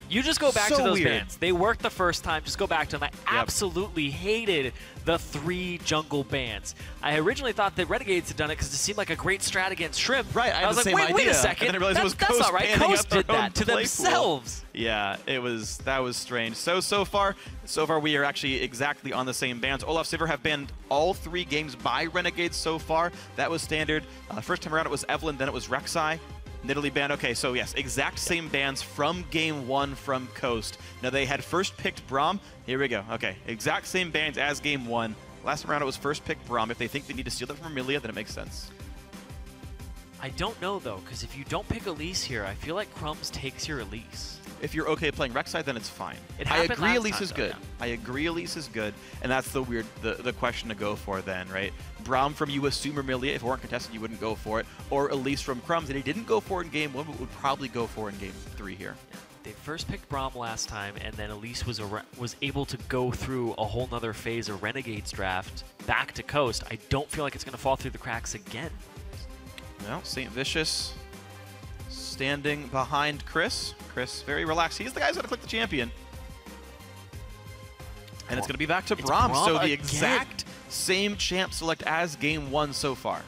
You just go back So to those weird. bans. They worked the first time. Just go back to them. I absolutely hated the 3 jungle bans. I originally thought that Renegades had done it because it seemed like a great strat against Shrimp. Right, I was had the like, same wait a idea. second. And then I realized it was That's Coast not right. panning Coast up their did that own to play pool. themselves. Yeah, that was strange. So far we are actually exactly on the same bans. Olaf Sivir have banned all 3 games by Renegades so far. That was standard. First time around it was Evelyn, then it was Rek'Sai. Nidalee banned. Okay, so yes, exact same bans from game 1 from Coast. Now they had first picked Braum. Here we go. Okay, exact same bans as game 1. Last time around it was first pick Braum. If they think they need to steal that from Amelia, then it makes sense. I don't know, though, because if you don't pick Elise here, I feel like Crumbs takes your Elise. If you're okay playing Rek'Sai, then it's fine. I agree Elise is good. I agree Elise is good, and that's the question to go for then, right? Braum from you assume Amelia, if it weren't contested, you wouldn't go for it. Or Elise from Crumbs, and he didn't go for it in game 1, but would probably go for it in game 3 here. They first picked Braum last time, and then Elise was able to go through a whole nother phase of Renegades draft back to Coast. I don't feel like it's going to fall through the cracks again. Well, St. Vicious standing behind Chris. Chris, very relaxed. He's the guy who's going to click the champion. And it's going to be back to Braum. So the exact same champ select as game 1 so far.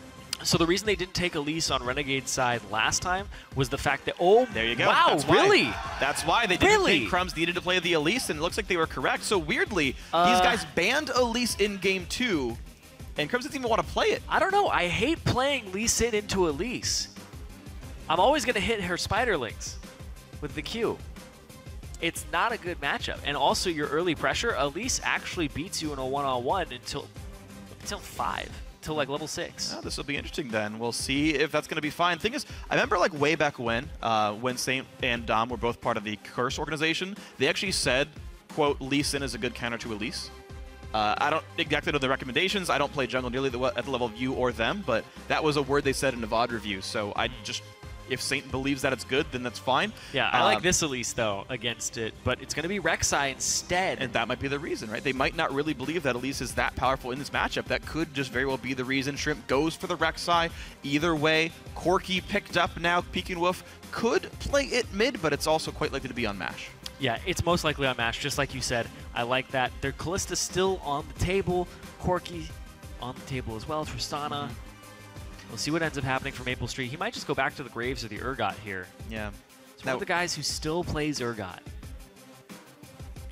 So the reason they didn't take Elise on Renegade's side last time was the fact that, oh, there you go. Wow, That's really? Why. That's why they didn't think Crumbs needed to play the Elise, and it looks like they were correct. So weirdly, these guys banned Elise in game 2, and Crumbs didn't even want to play it. I don't know. I hate playing Lee Sin into Elise. I'm always going to hit her Spiderlings with the Q. It's not a good matchup. And also your early pressure, Elise actually beats you in a one-on-one until 5. Till like level 6. Oh, this will be interesting then. We'll see if that's going to be fine. Thing is, I remember like way back when Saint and Dom were both part of the Curse organization, they actually said, quote, Lee Sin is a good counter to Elise. I don't exactly know the recommendations. I don't play jungle nearly at the level of you or them, but that was a word they said in a VOD review. So I just, if Saint believes that it's good, then that's fine. Yeah, I like this Elise, though, against it, but it's going to be Rek'Sai instead. And that might be the reason, right? They might not really believe that Elise is that powerful in this matchup. That could just very well be the reason. Shrimp goes for the Rek'Sai. Either way, Corki picked up now. Pekin Wolf could play it mid, but it's also quite likely to be on MASH. Yeah, it's most likely on MASH, just like you said. I like that. Their Kalista still on the table. Corki on the table as well. Tristana. We'll see what ends up happening for Maple Street. He might just go back to the Graves or the Urgot here. Yeah. He's one of the guys who still plays Urgot.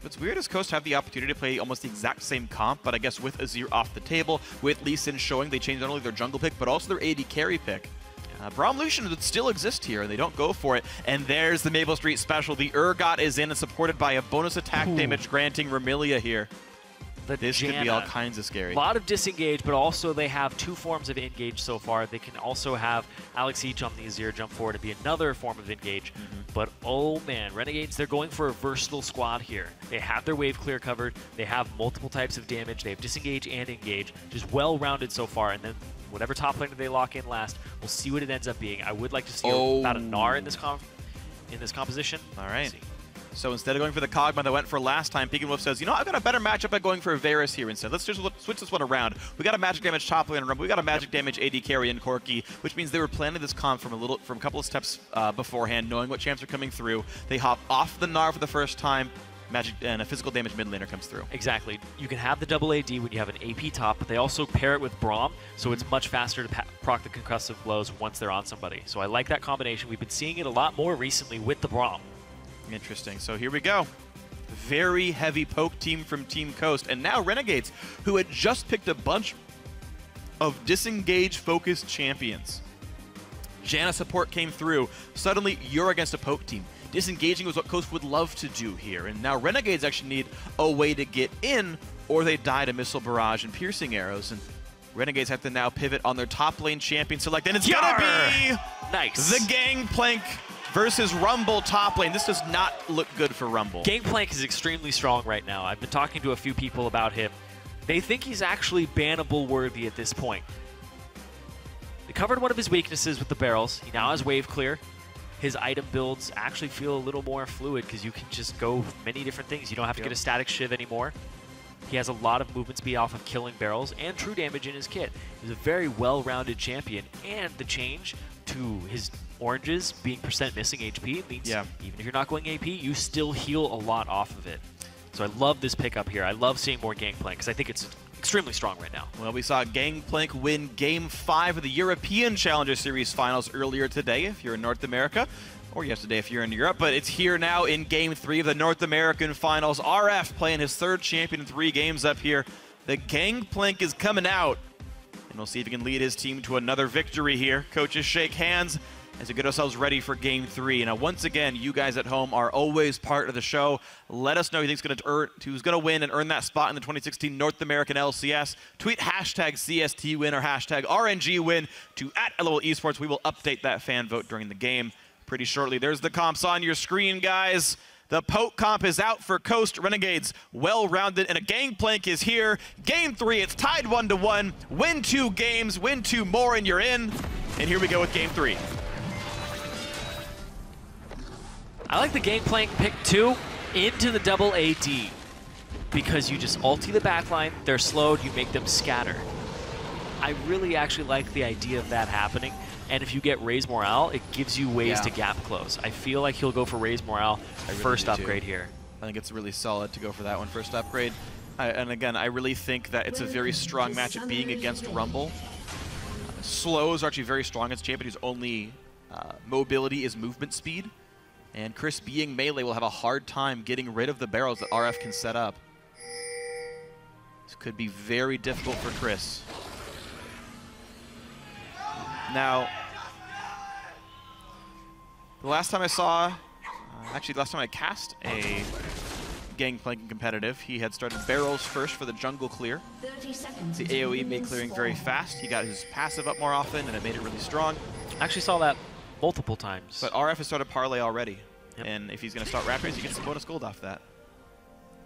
What's weird is Coast have the opportunity to play almost the exact same comp, but I guess with Azir off the table, with Lee Sin showing they changed not only their jungle pick, but also their AD carry pick. Braum Lucian would still exist here, and they don't go for it. And there's the Maple Street special. The Urgot is in and supported by a bonus attack damage granting Remilia here. This could be all kinds of scary. A lot of disengage, but also they have 2 forms of engage so far. They can also have Alex Each on the Azir jump forward to be another form of engage. But oh man, Renegades, they're going for a versatile squad here. They have their wave clear covered. They have multiple types of damage. They have disengage and engage. Just well-rounded so far. And then whatever top laner they lock in last, we'll see what it ends up being. I would like to see about a Gnar in this composition. All right. So instead of going for the Kog'Maw that went for last time, Pekin Wolf says, you know, I've got a better matchup by going for Varus here instead. Let's just switch this one around. We got a magic damage top lane in Rumble. We got a magic damage AD carry in Corki, which means they were planning this comp from a couple of steps beforehand, knowing what champs are coming through. They hop off the Gnar for the first time. Magic and a physical damage mid laner comes through. Exactly. You can have the double AD when you have an AP top, but they also pair it with Braum, so it's much faster to proc the concussive blows once they're on somebody. So I like that combination. We've been seeing it a lot more recently with the Braum. Interesting. So here we go. Very heavy poke team from Team Coast. And now Renegades, who had just picked a bunch of disengage-focused champions. Janna support came through. Suddenly, you're against a poke team. Disengaging was what Coast would love to do here. And now Renegades actually need a way to get in, or they die to Missile Barrage and Piercing Arrows. And Renegades have to now pivot on their top lane champion select. And it's going to be the Gangplank versus Rumble top lane. This does not look good for Rumble. Gangplank is extremely strong right now. I've been talking to a few people about him. They think he's actually bannable worthy at this point. They covered one of his weaknesses with the barrels. He now has wave clear. His item builds actually feel a little more fluid because you can just go many different things. You don't have to get a static shiv anymore. He has a lot of movement speed off of killing barrels and true damage in his kit. He's a very well-rounded champion, and the change to his oranges being percent missing HP means Yeah. even if you're not going AP, you still heal a lot off of it. So I love this pickup here. I love seeing more Gangplank because I think it's extremely strong right now. Well, we saw Gangplank win Game 5 of the European Challenger Series Finals earlier today if you're in North America, or yesterday if you're in Europe, but it's here now in Game 3 of the North American Finals. RF playing his 3rd champion in 3 games up here. The Gangplank is coming out, and we'll see if he can lead his team to another victory here. Coaches shake hands as we get ourselves ready for Game 3. Now, once again, you guys at home are always part of the show. Let us know who's going to win and earn that spot in the 2016 North American LCS. Tweet hashtag CST win or hashtag RNG win to @LOL Esports. We will update that fan vote during the game pretty shortly. There's the comps on your screen, guys. The Poke comp is out for Coast Renegades. Well-rounded, and a Gangplank is here. Game 3, it's tied 1-1. Win 2 games, win 2 more, and you're in. And here we go with Game 3. I like the Gangplank pick 2 into the double AD because you just ulti the backline, they're slowed, you make them scatter. I really actually like the idea of that happening, and if you get Raise Morale, it gives you ways to gap close. I feel like he'll go for Raise Morale first upgrade here. I think it's really solid to go for that one, first upgrade. And again, I really think that it's a very strong matchup being against Rumble. Slows are actually very strong against a champion whose only mobility is movement speed. And Chris, being melee, will have a hard time getting rid of the barrels that RF can set up. This could be very difficult for Chris. Now, the last time I saw, actually the last time I cast a Gangplank in competitive, he had started barrels first for the jungle clear. The AoE made clearing very fast. He got his passive up more often, and it made it really strong. I actually saw that multiple times. But RF has started Parlay already. And if he's going to start Raptors, he gets some bonus gold off that.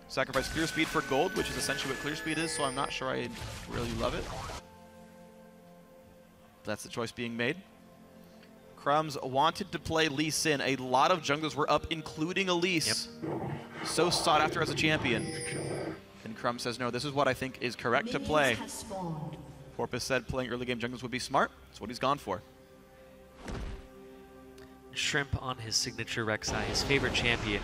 Sacrifice clear speed for gold, which is essentially what clear speed is, so I'm not sure I really love it. That's the choice being made. Crumbs wanted to play Lee Sin. A lot of junglers were up, including Elise. So sought after as a champion. And Crumbs says, no, this is what I think is correct to play. Porpoise said playing early game junglers would be smart. That's what he's gone for. Shrimp on his signature Rek'Sai, his favorite champion.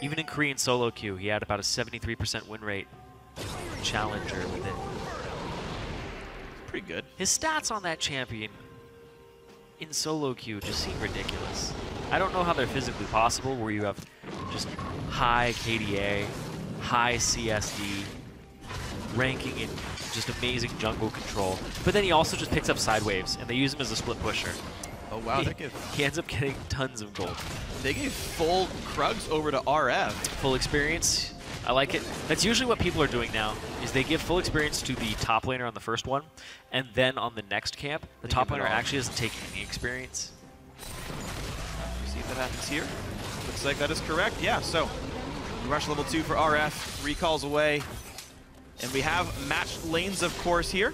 Even in Korean solo queue, he had about a 73% win rate. Challenger with it. Pretty good. His stats on that champion in solo queue just seem ridiculous. I don't know how they're physically possible, where you have just high KDA, high CSD, ranking in just amazing jungle control. But then he also just picks up side waves, and they use him as a split pusher. Oh wow, he ends up getting tons of gold. They gave full Krugs over to RF. Full experience. I like it. That's usually what people are doing now, is they give full experience to the top laner on the first one, and then on the next camp, the top laner actually doesn't take any experience. See if that happens here. Looks like that is correct. Yeah, so rush level 2 for RF, recalls away. And we have matched lanes, of course, here.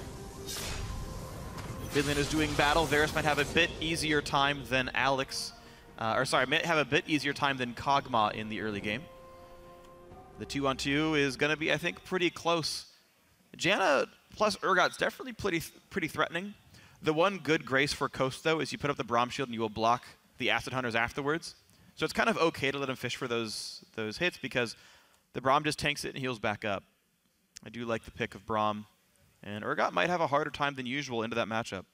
Midlane is doing battle. Varus might have a bit easier time than Alex. Might have a bit easier time than Kog'Maw in the early game. The 2-on-2 is going to be, I think, pretty close. Janna plus Urgot's definitely pretty threatening. The one good grace for Coast, though, is you put up the Braum shield and you will block the Acid Hunters afterwards. So it's kind of okay to let him fish for those hits because the Braum just tanks it and heals back up. I do like the pick of Braum. And Urgot might have a harder time than usual into that matchup.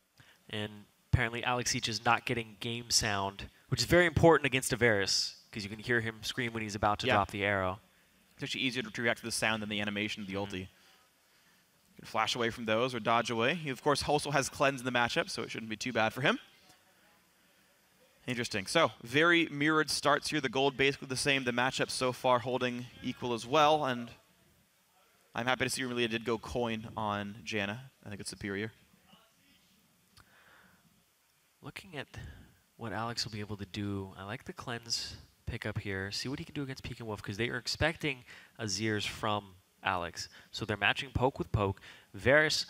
And apparently Alex Each is not getting game sound, which is very important against a Varus, because you can hear him scream when he's about to drop the arrow. It's actually easier to react to the sound than the animation of the ulti. You can flash away from those or dodge away. He, of course, also has Cleanse in the matchup, so it shouldn't be too bad for him. Interesting. So, very mirrored starts here. The gold basically the same. The matchup so far holding equal as well. And I'm happy to see Remelia did go coin on Janna. I think it's superior. Looking at what Alex will be able to do, I like the cleanse pickup here. See what he can do against Peek and Wolf, because they are expecting a Zeers from Alex. So they're matching poke with poke. Varus,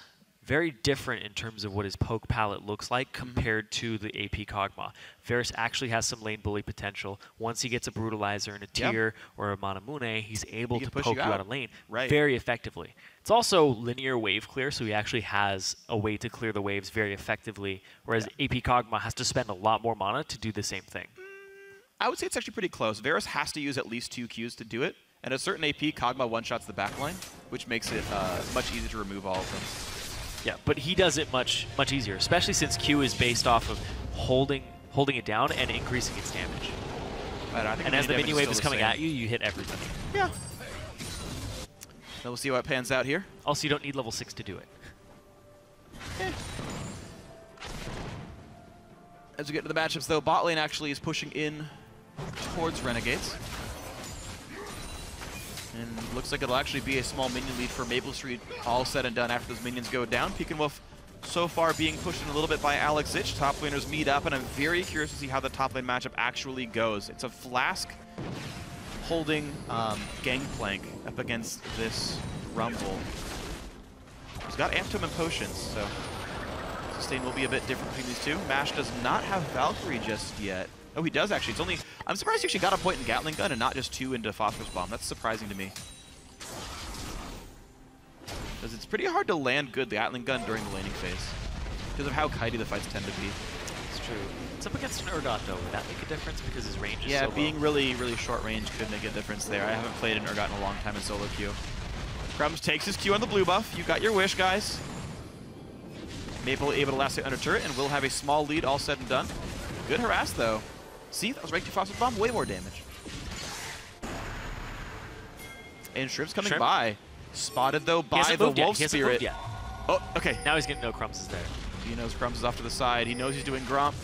very different in terms of what his poke palette looks like compared to the AP Kog'Maw. Varus actually has some lane bully potential. Once he gets a Brutalizer and a Tear or a Manamune, he's able to poke you out of lane very effectively. It's also linear wave clear, so he actually has a way to clear the waves very effectively, whereas AP Kog'Maw has to spend a lot more mana to do the same thing. I would say it's actually pretty close. Varus has to use at least 2 Qs to do it, and a certain AP, Kog'Maw one-shots the backline, which makes it much easier to remove all of them. Yeah, but he does it much easier, especially since Q is based off of holding it down and increasing its damage. I think and as the minion wave is coming at you, you hit everybody. Yeah. So we'll see how it pans out here. Also, you don't need level 6 to do it. Yeah. As we get to the matchups, though, bot lane actually is pushing in towards Renegades. And looks like it'll actually be a small minion lead for Maple Street, all said and done after those minions go down. Peek and Wolf so far being pushed in a little bit by LCS. Top laners meet up, and I'm very curious to see how the top lane matchup actually goes. It's a Flask holding Gangplank up against this Rumble. He's got Amptum and Potions, so sustain will be a bit different between these two. Mash does not have Valkyrie just yet. Oh, he does actually. It's only, I'm surprised he actually got a point in Gatling Gun and not just 2 into Phosphorus Bomb. That's surprising to me. Because it's pretty hard to land good Gatling Gun during the laning phase because of how kitey the fights tend to be. It's true. It's up against an Urgot though. Would that make a difference because his range is so low? Being really short range could make a difference there. I haven't played an Urgot in a long time in solo queue. Crumbs takes his Q on the blue buff. You got your wish, guys. Maple able to last it under turret and will have a small lead all said and done. Good harass though. See, that was right to Phosphorus Bomb, way more damage. And Shrimp's coming by. Spotted though by the Wolf Spirit. Oh, okay. Now he's gonna know Crumbs is there. He knows Crumbs is off to the side. He knows he's doing Gromp,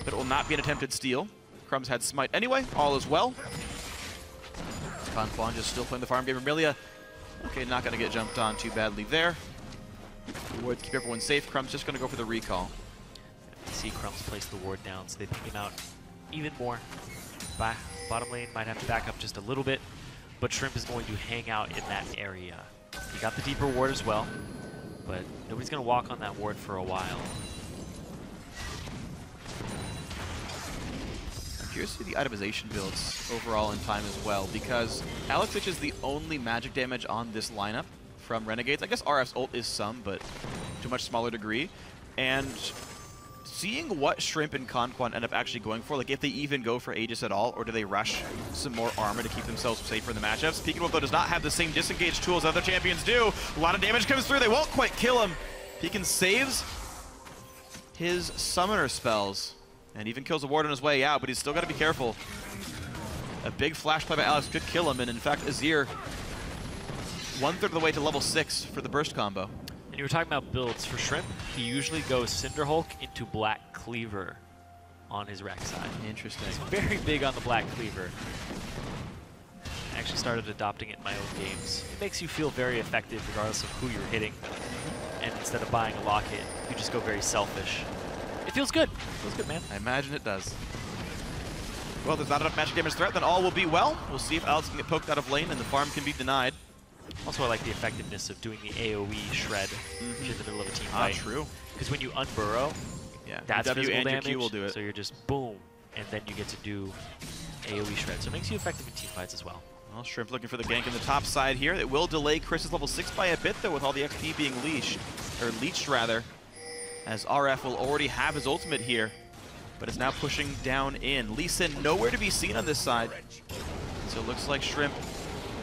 but it will not be an attempted steal. Crumbs had Smite anyway, all is well. Conflon just still playing the farm game. Vermilia, okay, not gonna get jumped on too badly there. The wards keep everyone safe. Crumbs just gonna go for the recall. See Crumbs place the ward down, so they pick him out even more. Bottom lane might have to back up just a little bit, but Shrimp is going to hang out in that area. He got the deeper ward as well, but nobody's going to walk on that ward for a while. I'm curious to see the itemization builds overall in time as well, because LCS is the only magic damage on this lineup from Renegades. I guess RF's ult is some, but to a much smaller degree. And seeing what Shrimp and Conquan end up actually going for, like if they even go for Aegis at all, or do they rush some more armor to keep themselves safer in the matchups. Peek and Wolf, though, does not have the same disengage tools other champions do. A lot of damage comes through. They won't quite kill him. Peekin saves his summoner spells and even kills a ward on his way out, but he's still got to be careful. A big flash play by Alex could kill him, and in fact, Azir 1/3 of the way to level 6 for the burst combo. And you were talking about builds. For Shrimp, he usually goes Cinderhulk into Black Cleaver on his Rex side. Interesting. He's very big on the Black Cleaver. I actually started adopting it in my own games. It makes you feel very effective regardless of who you're hitting. And instead of buying a locket, you just go very selfish. It feels good. It feels good, man. I imagine it does. Well, there's not enough magic damage threat, then all will be well. We'll see if Alex can get poked out of lane and the farm can be denied. Also, I like the effectiveness of doing the AoE shred in the middle of a team fight. True. Because when you unburrow, that's W physical and damage, your Q will do it. so you're just boom, and then you get to do AoE shred. So it makes you effective in team fights as well. Well, Shrimp looking for the gank in the top side here. It will delay Chris's level 6 by a bit, though, with all the XP being leached rather, as RF will already have his ultimate here, but is now pushing down in. Lee Sin nowhere to be seen on this side. So it looks like Shrimp,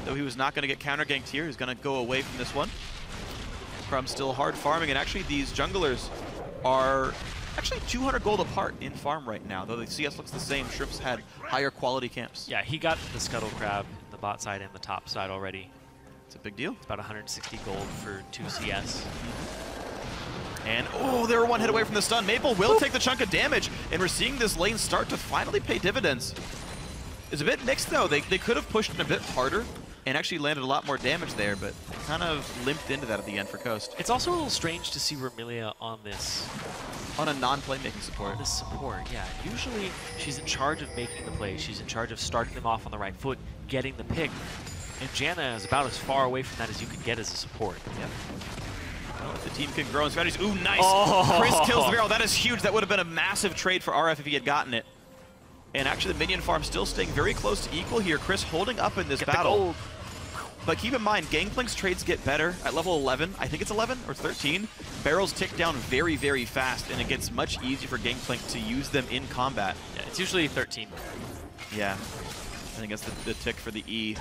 though he was not going to get counter-ganked here, he's going to go away from this one. Crumb's still hard farming, and actually these junglers are actually 200 gold apart in farm right now, though the CS looks the same. Shrimp's had higher quality camps. Yeah, he got the Scuttle Crab, the bot side and the top side already. It's a big deal. It's about 160 gold for 2 CS. And, oh, they were one hit away from the stun. Maple will take the chunk of damage, and we're seeing this lane start to finally pay dividends. It's a bit mixed, though. They could have pushed it a bit harder and actually landed a lot more damage there, but kind of limped into that at the end for Coast. It's also a little strange to see Vermilia on this. On a non-playmaking support. On this support, yeah. Usually, she's in charge of making the plays. She's in charge of starting them off on the right foot, getting the pick. And Janna is about as far away from that as you can get as a support. Yep. The team can grow in strategies. Ooh, nice. Oh. Chris kills the barrel. That is huge. That would have been a massive trade for RF if he had gotten it. And actually, the minion farm still staying very close to equal here. Chris holding up in this battle. But keep in mind, Gangplank's trades get better at level 11. I think it's 11 or 13. Barrels tick down very, very fast, and it gets much easier for Gangplank to use them in combat. Yeah, it's usually 13. Yeah, I think that's the tick for the E.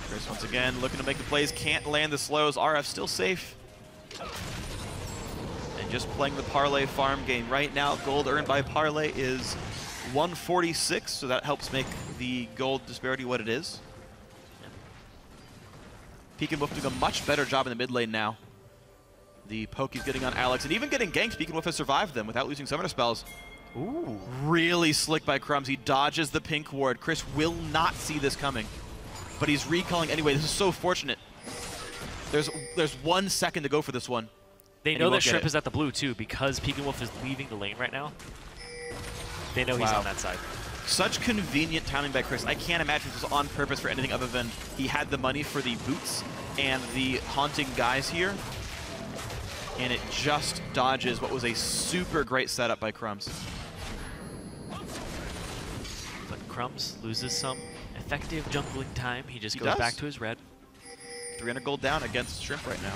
Chris once again looking to make the plays, can't land the slows. RF still safe. And just playing the parlay farm game right now. Gold earned by parlay is 146, so that helps make the gold disparity what it is. Peek and Wolf doing a much better job in the mid lane now. The poke he's getting on Alex, and even getting ganked, Peek and Wolf has survived them without losing summoner spells. Ooh. Really slick by Crumbs. He dodges the pink ward. Chris will not see this coming, but he's recalling anyway. This is so fortunate. There's 1 second to go for this one. They know that Shrimp is at the blue too, because Peek and Wolf is leaving the lane right now. They know he's on that side. Such convenient timing by Chris. I can't imagine this was on purpose for anything other than he had the money for the boots and the haunting guys here. And it just dodges what was a super great setup by Crumbs. But Crumbs loses some effective jungling time. He just goes back to his red. 300 gold down against Shrimp right now.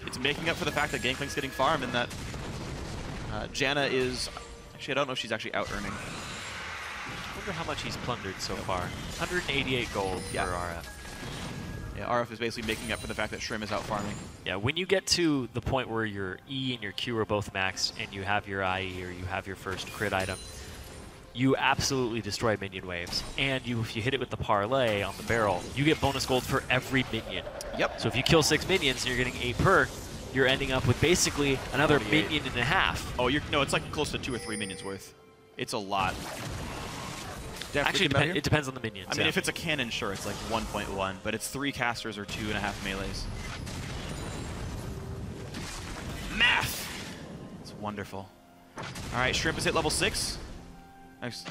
It's making up for the fact that Gangplank's getting farm and that Janna is... Actually, I don't know if she's actually out-earning. I wonder how much he's plundered so far. 188 gold for RF. Yeah, RF is basically making up for the fact that Shrimp is out farming. Yeah, when you get to the point where your E and your Q are both maxed and you have your IE or you have your first crit item, you absolutely destroy minion waves. And if you hit it with the parlay on the barrel, you get bonus gold for every minion. Yep. So if you kill 6 minions and you're getting 8 per, you're ending up with basically another 48. Minion and a half. Oh, no, it's like close to 2 or 3 minions worth. It's a lot. Actually, it depends on the minions. I mean, if it's a cannon, sure, it's like 1.1, but it's 3 casters or 2.5 melees. Math! It's wonderful. All right, Shrimp is hit level 6.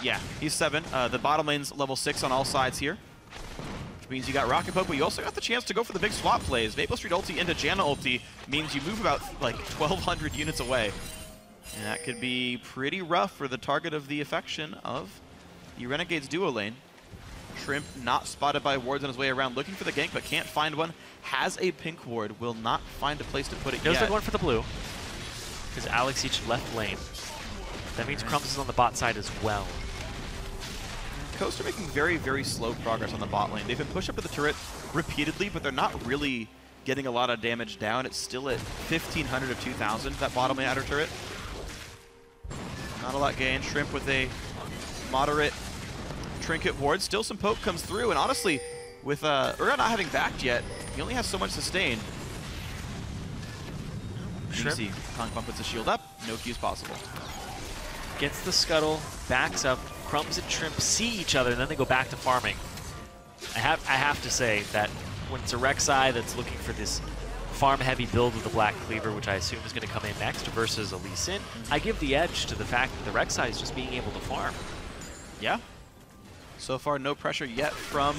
Yeah, he's 7. The bottom lane's level 6 on all sides here, which means you got Rocket Poke, but you also got the chance to go for the big swap plays. Maple Street ulti into Janna ulti means you move about like 1,200 units away. And that could be pretty rough for the target of the affection of the Renegades duo lane. Shrimp not spotted by wards on his way around, looking for the gank, but can't find one. Has a pink ward, will not find a place to put it yet. They're going for the blue, because Alex each left lane. That means Crumbs is on the bot side as well. Coast are making very, very slow progress on the bot lane. They've been pushed up to the turret repeatedly, but they're not really getting a lot of damage down. It's still at 1,500 of 2,000, that bottom lane outer turret. Not a lot gained. Shrimp with a moderate trinket ward. Still some poke comes through, and honestly, with Ura not having backed yet, he only has so much sustain. Shrimp. Easy. Conk Bump puts the shield up. No Q's possible. Gets the scuttle, backs up. Crumbs and Shrimp see each other, and then they go back to farming. I have to say that when it's a Rek'Sai that's looking for this farm-heavy build with the Black Cleaver, which I assume is going to come in next, versus a Lee Sin, I give the edge to the fact that the Rek'Sai is just being able to farm. Yeah. So far, no pressure yet from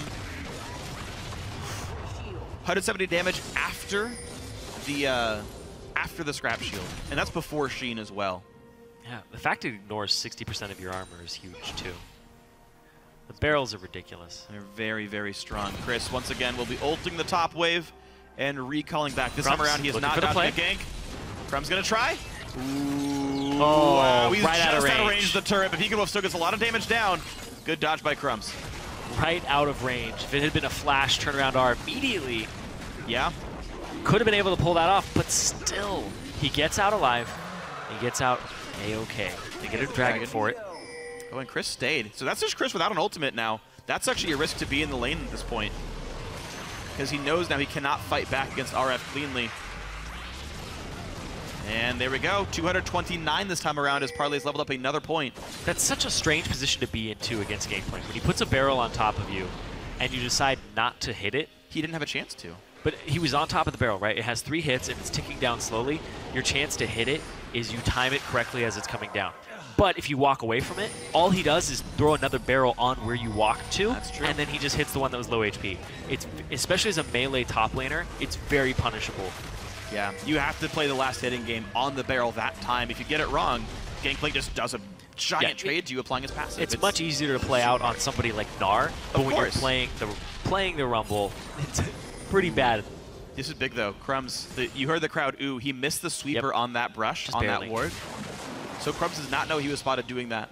170 damage after the scrap shield, and that's before Sheen as well. Yeah, the fact it ignores 60% of your armor is huge too. The barrels are ridiculous. They're very, very strong. Chris, once again, will be ulting the top wave and recalling back. This time around, he is not dodging a gank. Crumb's going to try. Ooh, oh, wow, he's right just out of range. Out of range the turret, but Peek and Wolf still gets a lot of damage down. Good dodge by Crumbs. Right out of range. If it had been a flash turnaround R immediately, yeah, could have been able to pull that off, but still, he gets out alive. He gets out A-okay. They get a dragon for it. Oh, and Chris stayed. So that's just Chris without an ultimate now. That's actually a risk to be in the lane at this point, because he knows now he cannot fight back against RF cleanly. And there we go. 229 this time around as Parlay's leveled up another point. That's such a strange position to be in, too, against Gangplank. When he puts a barrel on top of you and you decide not to hit it. He didn't have a chance to. But he was on top of the barrel, right? It has 3 hits and it's ticking down slowly. Your chance to hit it is you time it correctly as it's coming down. But if you walk away from it, all he does is throw another barrel on where you walked to, and then he just hits the one that was low HP. It's, especially as a melee top laner, it's very punishable Yeah, you have to play the last hitting game on the barrel that time. If you get it wrong, Gangplank just does a giant trade to you applying his passive. It's much easier to play out on somebody like Gnar, but when you're playing the Rumble, it's pretty bad. This is big though. Crumbs, you heard the crowd ooh, he missed the sweeper on that brush, just on that ward. So Crumbs does not know he was spotted doing that.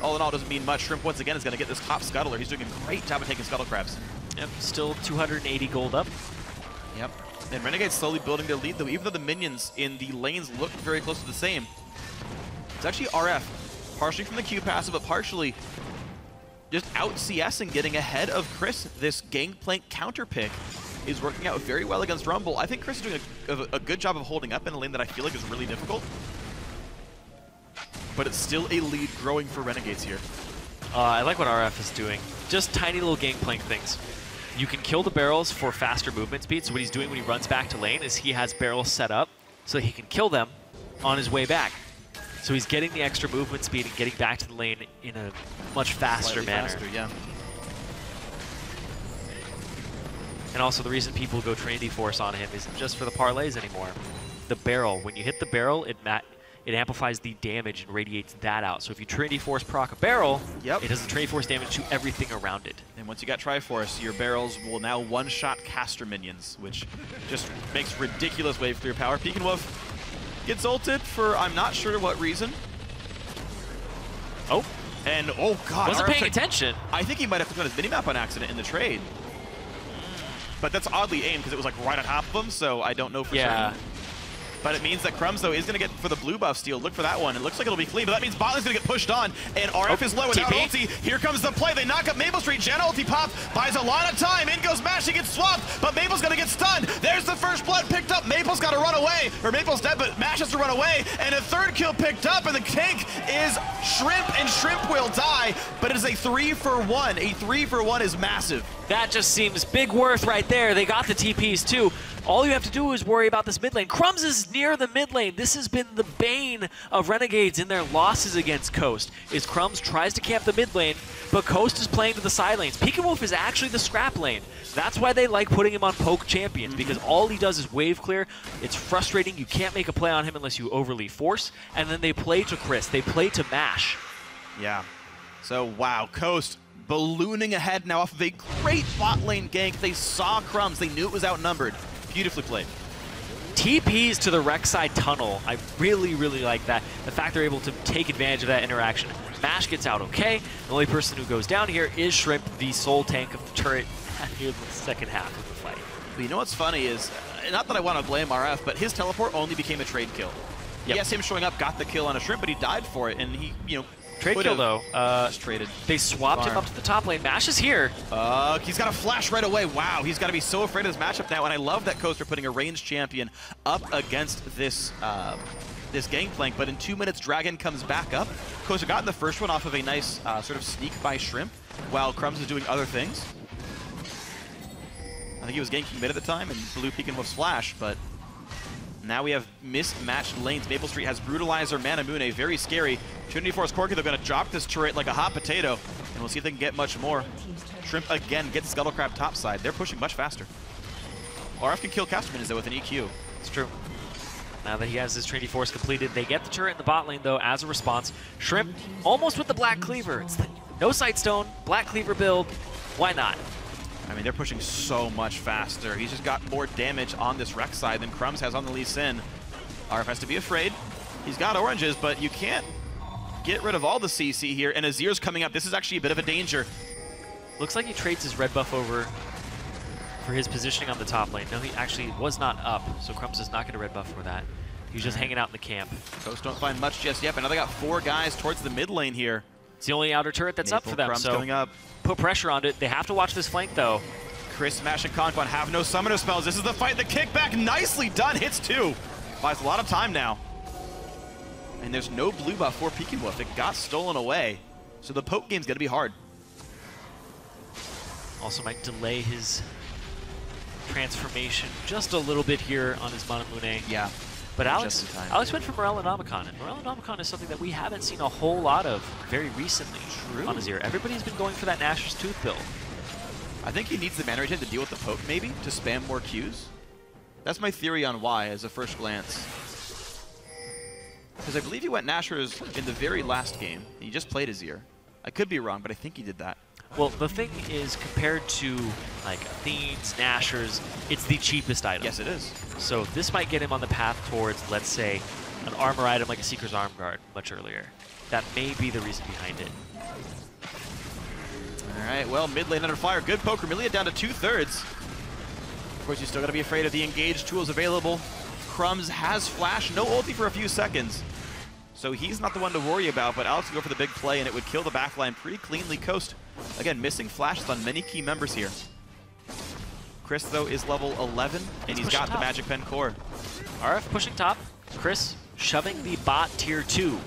All in all, doesn't mean much. Shrimp once again is going to get this top scuttler. He's doing a great job of taking scuttle crabs. Yep, still 280 gold up. Yep. And Renegades slowly building their lead though, even though the minions in the lanes look very close to the same. It's actually RF, partially from the Q passive, but partially just out CSing, getting ahead of Chris. This Gangplank counter pick is working out very well against Rumble. I think Chris is doing a good job of holding up in a lane that I feel like is really difficult. But it's still a lead growing for Renegades here. I like what RF is doing. Just tiny little Gangplank things. You can kill the barrels for faster movement speed. So what he's doing when he runs back to lane is he has barrels set up so he can kill them on his way back. So he's getting the extra movement speed and getting back to the lane in a much faster manner. Yeah. And also the reason people go Trinity Force on him isn't just for the parlays anymore. The barrel, when you hit the barrel, it amplifies the damage and radiates that out. So if you Trinity Force proc a barrel, it does the Trinity Force damage to everything around it. And once you got Triforce, your barrels will now one-shot caster minions, which just makes ridiculous wave clear power. Peek and Wolf gets ulted for I'm not sure what reason. Oh. And oh god. Wasn't paying attention. I think he might have put on his minimap on accident in the trade. But that's oddly aimed because it was like right on top of him, so I don't know for certain. But it means that Crumbs, though, is going to get for the blue buff steal. Look for that one. It looks like it'll be clean, but that means Botland's going to get pushed on, and RF is low without ulti. Here comes the play. They knock up Maple Street. Janna ulti pop, buys a lot of time. In goes Mash. He gets swapped, but Maple's going to get stunned. There's the first blood picked up. Maple's got to run away, or Maple's dead, but Mash has to run away, and a third kill picked up, and the tank is Shrimp, and Shrimp will die, but it is a 3-for-1. A 3-for-1 is massive. That just seems big worth right there. They got the TPs too. All you have to do is worry about this mid lane. Crumbs is near the mid lane. This has been the bane of Renegades in their losses against Coast, is Crumbs tries to camp the mid lane, but Coast is playing to the side lanes. Peek and Wolf is actually the scrap lane. That's why they like putting him on poke champions, because all he does is wave clear. It's frustrating. You can't make a play on him unless you overly force, and then they play to Chris. They play to Mash. Yeah. So, wow, Coast ballooning ahead now off of a great bot lane gank. They saw Crumbs. They knew it was outnumbered. Beautifully played. TPs to the Rek'Sai tunnel. I really, really like that. The fact they're able to take advantage of that interaction. Mash gets out okay. The only person who goes down here is Shrimp, the sole tank of the turret near the second half of the fight. But you know what's funny is, not that I want to blame RF, but his teleport only became a trade kill. Yes, him showing up got the kill on a Shrimp, but he died for it, and he, you know, trade kill though. Just traded. They swapped him up to the top lane. Mash is here. He's got a flash right away. Wow, he's got to be so afraid of this matchup now. And I love that Coast are putting a ranged champion up against this this Gangplank. But in 2 minutes, Dragon comes back up. Coast got the first one off of a nice sort of sneak by Shrimp, while Crumbs is doing other things. I think he was ganking mid at the time and blew Peek and Wolf's flash, but now we have mismatched lanes. Maple Street has Brutalizer, Manamune, very scary. Trinity Force Corki, they're going to drop this turret like a hot potato, and we'll see if they can get much more. Shrimp again gets Scuttlecrab topside. They're pushing much faster. RF can kill Casterman though with an EQ. It's true. Now that he has his Trinity Force completed, they get the turret in the bot lane though as a response. Shrimp almost with the Black Cleaver. It's the no Sightstone, Black Cleaver build. Why not? I mean, they're pushing so much faster. He's just got more damage on this Rek'Sai than Crumbs has on the Lee Sin. RF has to be afraid. He's got oranges, but you can't get rid of all the CC here. And Azir's coming up. This is actually a bit of a danger. Looks like he trades his red buff over for his positioning on the top lane. No, he actually was not up, so Crumbs does not get a red buff for that. He was just hanging out in the camp. Coast don't find much just yet, but now they got 4 guys towards the mid lane here. It's the only outer turret that's up for them, Crumbs so coming up. Put pressure on it. They have to watch this flank, though. Chris, Smash, and Confon have no summoner spells. This is the fight. The kickback, nicely done. Hits 2. Buys a lot of time now. And there's no blue buff for Peek and Wolf. It got stolen away. So the poke game's going to be hard. Also might delay his transformation just a little bit here on his Manamune. Yeah. But Alex went for Morellonomicon, and Morellonomicon is something that we haven't seen a whole lot of very recently on Azir. Everybody's been going for that Nashor's Tooth build. I think he needs the mana regen to deal with the poke, maybe, to spam more Qs. That's my theory on why, as a first glance. Because I believe he went Nashers in the very last game. He just played Azir. I could be wrong, but I think he did that. Well, the thing is, compared to like Athenes, Nashers, it's the cheapest item. Yes, it is. So this might get him on the path towards, let's say, an armor item like a Seeker's Arm Guard much earlier. That may be the reason behind it. All right, well, mid lane under fire. Good poke. Remilia down to 2/3. Of course, you still got to be afraid of the engage tools available. Crumbs has flash, no ulti for a few seconds. So he's not the one to worry about, but Alex will go for the big play, and it would kill the backline pretty cleanly. Coast, again, missing flashes on many key members here. Chris, though, is level 11, and he's got the Magic Pen core. RF pushing top. Chris shoving the bot tier 2.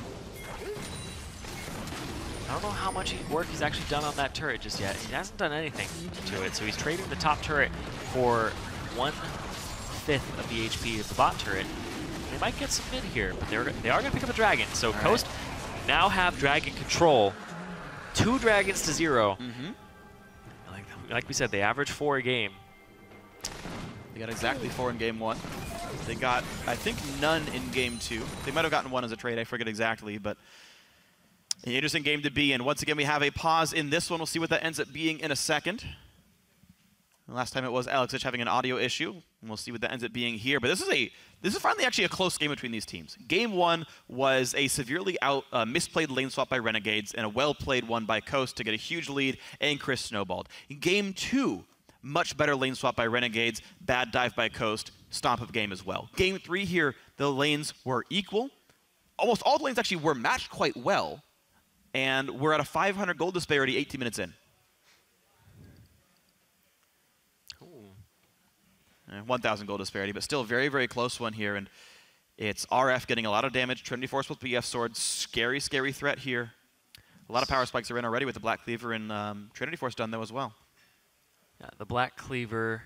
I don't know how much work he's actually done on that turret just yet. He hasn't done anything to it, so he's trading the top turret for 1/5 of the HP of the bot turret. They might get some mid here, but they are going to pick up a dragon. So Coast now have dragon control. 2 dragons to 0. Like we said, they average 4 a game. They got exactly 4 in game 1. They got, I think, none in game 2. They might have gotten 1 as a trade. I forget exactly, but an interesting game to be in. Once again, we have a pause in this one. We'll see what that ends up being in a second. Last time it was Alex having an audio issue, and we'll see what that ends up being here. But this is finally actually a close game between these teams. Game 1 was a severely misplayed lane swap by Renegades and a well-played one by Coast to get a huge lead, and Chris snowballed. In Game 2, much better lane swap by Renegades, bad dive by Coast, stomp of game as well. Game 3 here, the lanes were equal. Almost all the lanes actually were matched quite well, and we're at a 500 gold disparity 18 minutes in. 1,000 gold disparity, but still a very, very close one here. And it's RF getting a lot of damage. Trinity Force with BF Sword. Scary, scary threat here. A lot of power spikes are in already with the Black Cleaver and Trinity Force done, though, as well. Yeah, the Black Cleaver,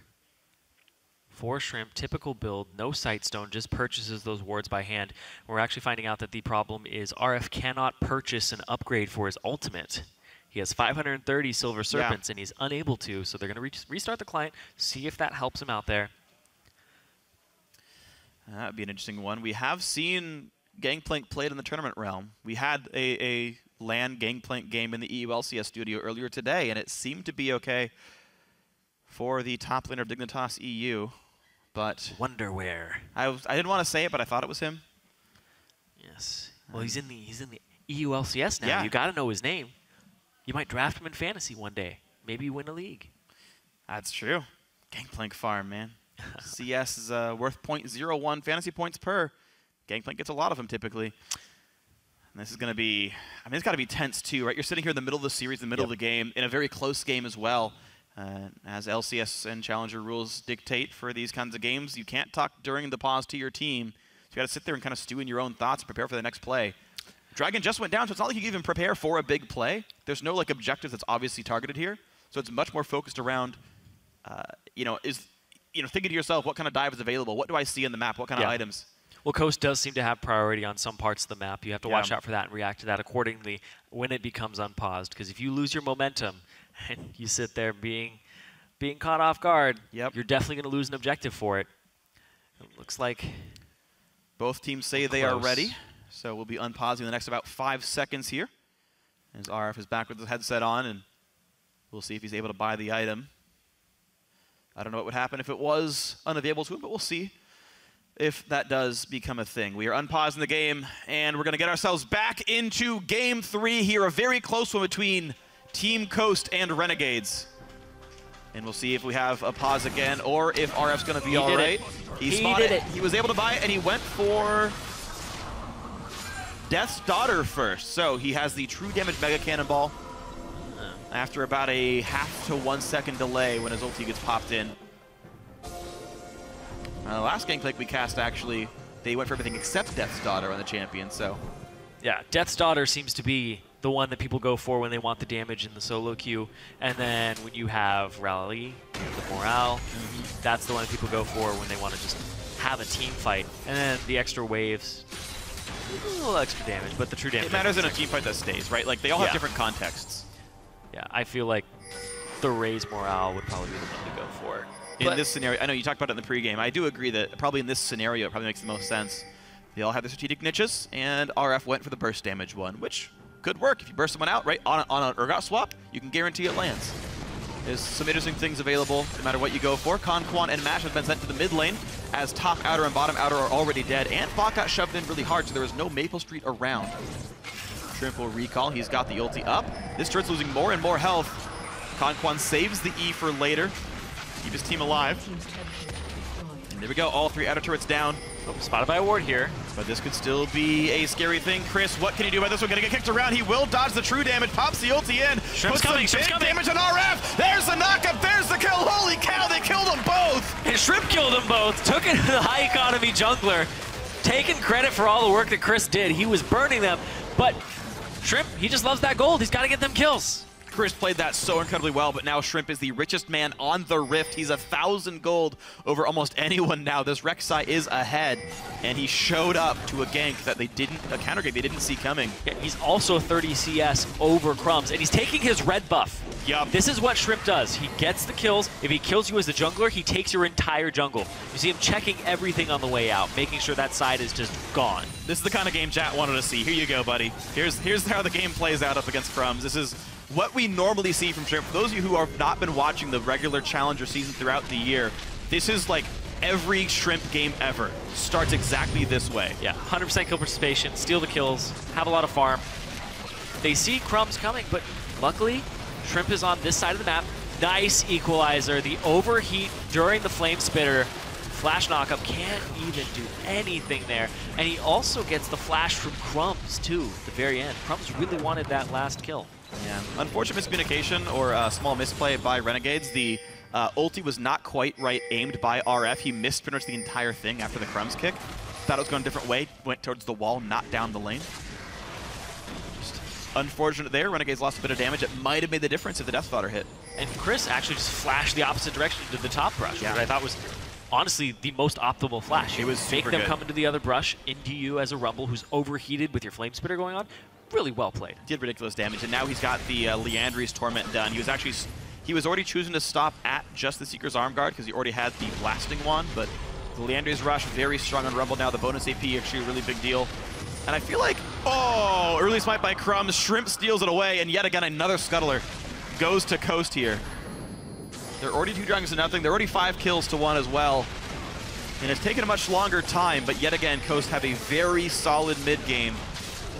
4 Shrimp, typical build, no Sightstone, just purchases those wards by hand. We're actually finding out that the problem is RF cannot purchase an upgrade for his ultimate. He has 530 Silver Serpents, and he's unable to, so they're going to restart the client, see if that helps him out there. That would be an interesting one. We have seen Gangplank played in the tournament realm. We had a LAN Gangplank game in the EU LCS Studio earlier today, and it seemed to be okay for the top laner of Dignitas EU, but... Wonder where. I didn't want to say it, but I thought it was him. Yes. Well, he's in the EU LCS now. Yeah. You got to know his name. You might draft him in fantasy one day. Maybe win a league. That's true. Gangplank farm, man. CS is worth 0.01 fantasy points per. Gangplank gets a lot of them typically. And this is going to be, I mean, it's got to be tense too, right? You're sitting here in the middle of the series, in the middle of the game, in a very close game as well. As LCS and Challenger rules dictate for these kinds of games, you can't talk during the pause to your team. So you got to sit there and kind of stew in your own thoughts and prepare for the next play. Dragon just went down, so it's not like you can even prepare for a big play. There's no like objective that's obviously targeted here, so it's much more focused around, thinking to yourself, what kind of dive is available? What do I see in the map? What kind of items? Well, Coast does seem to have priority on some parts of the map. You have to watch out for that and react to that accordingly when it becomes unpaused. Because if you lose your momentum and you sit there being caught off guard, you're definitely going to lose an objective for it. It looks like both teams say they are ready. So we'll be unpausing the next about 5 seconds here. As RF is back with the headset on, and we'll see if he's able to buy the item. I don't know what would happen if it was unavailable to him, but we'll see if that does become a thing. We are unpausing the game, and we're going to get ourselves back into Game 3 here, a very close one between Team Coast and Renegades. And we'll see if we have a pause again, or if RF's going to be all right. He spotted it. He was able to buy it, and he went for Death's Daughter first. So he has the true damage Mega Cannonball after about a 1/2 to 1 second delay when his ulti gets popped in. The last Gangplank we cast, actually, they went for everything except Death's Daughter on the champion, so. Yeah, Death's Daughter seems to be the one that people go for when they want the damage in the solo queue. And then when you have Rally, the Morale, that's the one that people go for when they want to just have a team fight. And then the extra waves, a little extra damage, but the true damage. It matters in a team fight that stays, right? Like, they all have different contexts. Yeah, I feel like the Raze morale would probably be the one to go for. In this scenario, I know you talked about it in the pregame. I do agree that probably in this scenario, it probably makes the most sense. They all have their strategic niches, and RF went for the burst damage one, which could work. If you burst someone out, right, on an Urgot swap, you can guarantee it lands. There's some interesting things available no matter what you go for. Conquan and Mash have been sent to the mid lane, as top outer and bottom outer are already dead, and Bot got shoved in really hard, so there is no Maple Street around. Shrimp will recall. He's got the ulti up. This turret's losing more and more health. Conquan saves the E for later. Keep his team alive. And there we go, all 3 outer turrets down. Oh, spotted by a ward here. But this could still be a scary thing. Chris, what can he do about this one? Gonna get kicked around. He will dodge the true damage. Pops the ulti in. Shrimp's coming, Shrimp's coming. Damage on RF. There's the knockup. There's the kill. Holy cow, they killed them both. And Shrimp killed them both. Took it to the high economy jungler. Taking credit for all the work that Chris did. He was burning them. But Shrimp, he just loves that gold. He's got to get them kills. Chris played that so incredibly well, but now Shrimp is the richest man on the Rift. He's 1,000 gold over almost anyone now. This Rek'Sai is ahead, and he showed up to a gank that they didn't, a counter gank they didn't see coming. Yeah, he's also 30 CS over Crumbs, and he's taking his red buff. Yup. This is what Shrimp does. He gets the kills. If he kills you as the jungler, he takes your entire jungle. You see him checking everything on the way out, making sure that side is just gone. This is the kind of game chat wanted to see. Here you go, buddy. Here's how the game plays out up against Crumbs. This is what we normally see from Shrimp. For those of you who have not been watching the regular Challenger season throughout the year, this is like every Shrimp game ever starts exactly this way. Yeah, 100% kill participation, steal the kills, have a lot of farm. They see Crumbs coming, but luckily, Shrimp is on this side of the map. Nice equalizer. The overheat during the Flame Spitter. Flash knockup, can't even do anything there. And he also gets the flash from Crumbs, too, at the very end. Crumbs really wanted that last kill. Yeah, unfortunate miscommunication or a small misplay by Renegades. The ulti was not quite right aimed by RF. He missed pretty much the entire thing after the Crumbs kick. Thought it was going a different way, went towards the wall, not down the lane. Just unfortunate there. Renegades lost a bit of damage. It might have made the difference if the Death Fodder hit. And Chris actually just flashed the opposite direction to the top brush, which I thought was honestly the most optimal flash. It was make them good. come into the other brush, into you as a Rumble who's overheated with your Flame Spitter going on. Really well played. Did ridiculous damage, and now he's got the Liandry's Torment done. He was already choosing to stop at just the Seeker's Arm Guard because he already had the Blasting Wand, but the Liandry's Rush very strong on Rumble now. The bonus AP actually a really big deal. And I feel like, oh, early smite by Crumbs. Shrimp steals it away, and yet again another Scuttler goes to Coast here. They're already 2 dragons to nothing. They're already 5 kills to 1 as well. And it's taken a much longer time, but yet again, Coast have a very solid mid game.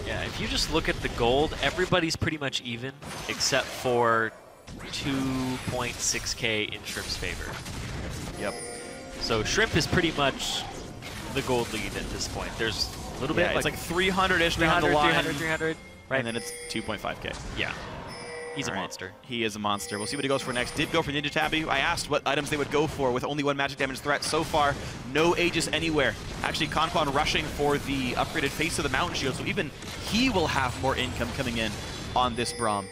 Yeah, if you just look at the gold, everybody's pretty much even, except for 2.6k in Shrimp's favor. Yep. So Shrimp is pretty much the gold lead at this point. There's a little bit, it's like 300-ish down the line. 300, right? And then it's 2.5k. Yeah. He's a monster. He is a monster. We'll see what he goes for next. Did go for Ninja Tabby. I asked what items they would go for with only 1 magic damage threat. So far, no Aegis anywhere. Actually, Conquan rushing for the upgraded face of the Mountain Shield, so even he will have more income coming in on this Braum.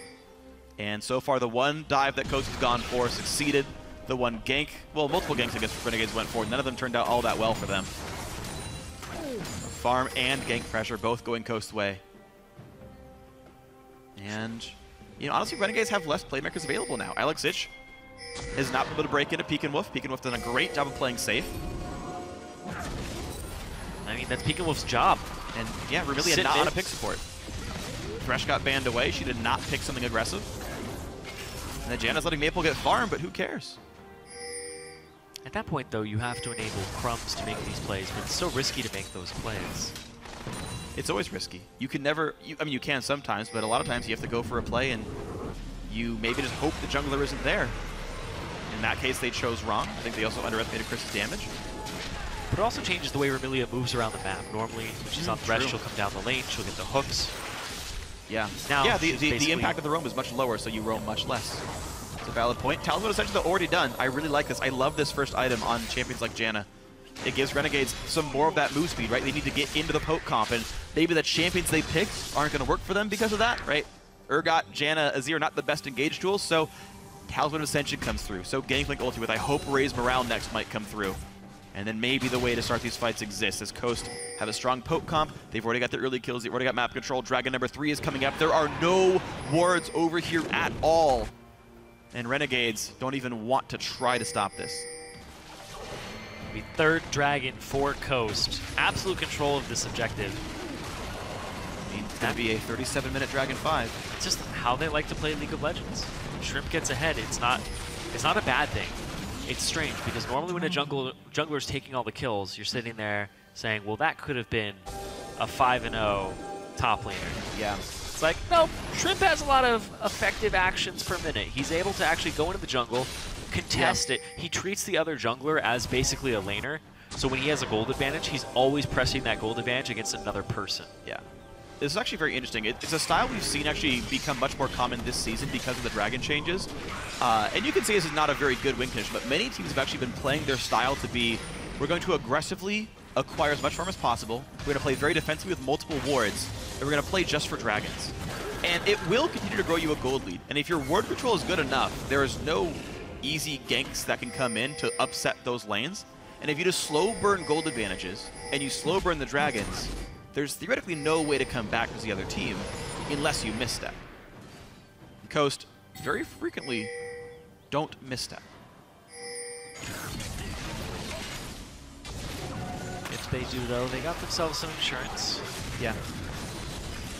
And so far, the 1 dive that Coast has gone for succeeded. The 1 gank, well, multiple ganks I guess Renegades went for. None of them turned out all that well for them. Farm and gank pressure both going Coast's way. And you know, honestly, Renegades have less playmakers available now. Alex Ich has not been able to break into Peek and Wolf. Peek and Wolf done a great job of playing safe. I mean, that's Peek and Wolf's job. And yeah, Remilia not on a pick support. Thresh got banned away. She did not pick something aggressive. And then Janna's letting Maple get farm, but who cares? At that point, though, you have to enable Crumbs to make these plays, but it's so risky to make those plays. It's always risky. You can never, I mean, you can sometimes, but a lot of times you have to go for a play and you maybe just hope the jungler isn't there. In that case, they chose wrong. I think they also underestimated Chris's damage. But it also changes the way Remilia moves around the map. Normally, when she's on Thresh, she'll come down the lane, she'll get the hooks. Yeah. Now, yeah, the impact of the roam is much lower, so you roam much less. It's a valid point. Talisman essentially already done. I really like this. I love this first item on champions like Janna. It gives Renegades some more of that move speed, right? They need to get into the poke comp, and maybe the champions they picked aren't going to work for them because of that, right? Urgot, Janna, Azir, not the best engage tools, so Talisman of Ascension comes through. So Gangplank ulti with, I hope Raise Morale next might come through. And then maybe the way to start these fights exists, as Coast have a strong poke comp. They've already got their early kills. They've already got map control. Dragon number 3 is coming up. There are no wards over here at all. And Renegades don't even want to try to stop this. The third dragon for Coast. Absolute control of this objective. I mean, it's going to be a 37-minute Dragon 5. It's just how they like to play League of Legends. Shrimp gets ahead. It's not a bad thing. It's strange because normally when a jungler's taking all the kills, you're sitting there saying, well, that could have been a 5-0 top laner. Yeah. It's like, no, Shrimp has a lot of effective actions per minute. He's able to actually go into the jungle, contest it. He treats the other jungler as basically a laner. So when he has a gold advantage, he's always pressing that gold advantage against another person. Yeah. This is actually very interesting. It's a style we've seen actually become much more common this season because of the dragon changes. And you can see this is not a very good win condition, but many teams have actually been playing their style to be, we're going to aggressively acquire as much farm as possible. We're going to play very defensively with multiple wards, and we're going to play just for dragons. And it will continue to grow you a gold lead. And if your ward control is good enough, there is no easy ganks that can come in to upset those lanes. And if you just slow burn gold advantages, and you slow burn the dragons, there's theoretically no way to come back as the other team unless you misstep. Coast very frequently don't misstep. If they do, though, they got themselves some insurance. Yeah.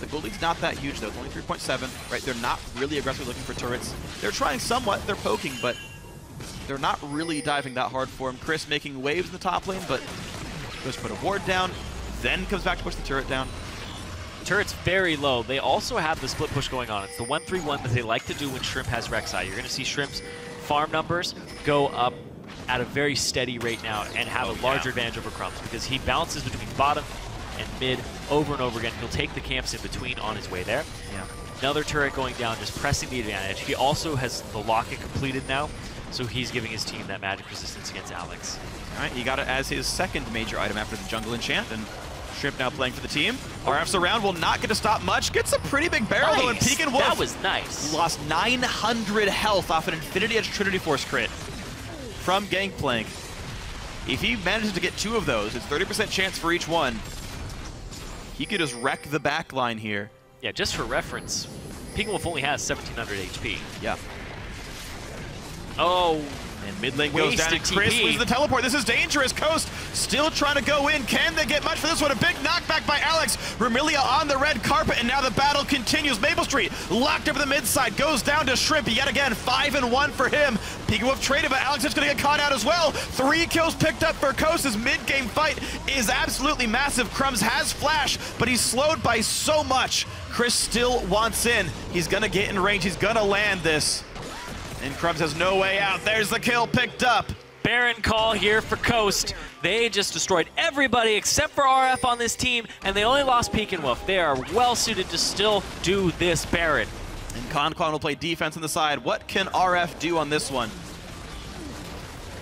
The gold lead's not that huge, though. It's only 3.7, right? They're not really aggressively looking for turrets. They're trying somewhat. They're poking, but they're not really diving that hard for him. Chris making waves in the top lane, but goes to put a ward down, then comes back to push the turret down. Turret's very low. They also have the split push going on. It's the 1-3-1 that they like to do when Shrimp has Rek'Sai. You're going to see Shrimp's farm numbers go up at a very steady rate now and have a larger advantage over Crumbs because he bounces between bottom and mid over and over again. He'll take the camps in between on his way there. Yeah. Another turret going down, just pressing the advantage. He also has the locket completed now, so he's giving his team that magic resistance against Alex. All right, he got it as his second major item after the jungle enchant, and Shrimp now playing for the team. RF's around, will not get to stop much. Gets a pretty big barrel though, and Pekin Wolf. That was nice. Lost 900 health off an Infinity Edge Trinity Force crit from Gangplank. If he manages to get 2 of those, it's 30% chance for each one. He could just wreck the back line here. Yeah, just for reference, Pekin Wolf only has 1,700 HP. Yeah. Oh, and mid lane goes down, and Chris loses the teleport. This is dangerous. Coast still trying to go in. Can they get much for this one? A big knockback by Alex. Remilia on the red carpet, and now the battle continues. Maple Street locked up in the mid side. Goes down to Shrimp yet again. 5-1 for him. Pekin Wolf traded, but Alex is going to get caught out as well. 3 kills picked up for Coast. His mid-game fight is absolutely massive. Crumbs has flash, but he's slowed by so much. Chris still wants in. He's going to get in range. He's going to land this. And Crumbs has no way out. There's the kill picked up. Baron call here for Coast. They just destroyed everybody except for RF on this team, and they only lost Pekin Wolf. They are well suited to still do this Baron. And Con will play defense on the side. What can RF do on this one?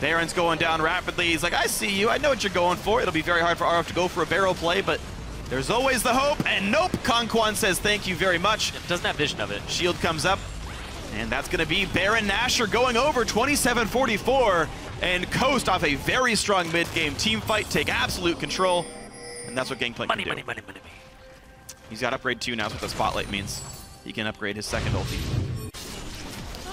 Baron's going down rapidly. He's like, I see you. I know what you're going for. It'll be very hard for RF to go for a barrel play, but there's always the hope. And nope, Con says thank you very much. Doesn't have vision of it. Shield comes up. And that's going to be Baron Nashor going over 27-44. And Coast off a very strong mid-game team fight, take absolute control. And that's what Gangplank can do. Money. He's got upgrade 2 now, that's what the Spotlight means. He can upgrade his second ulti.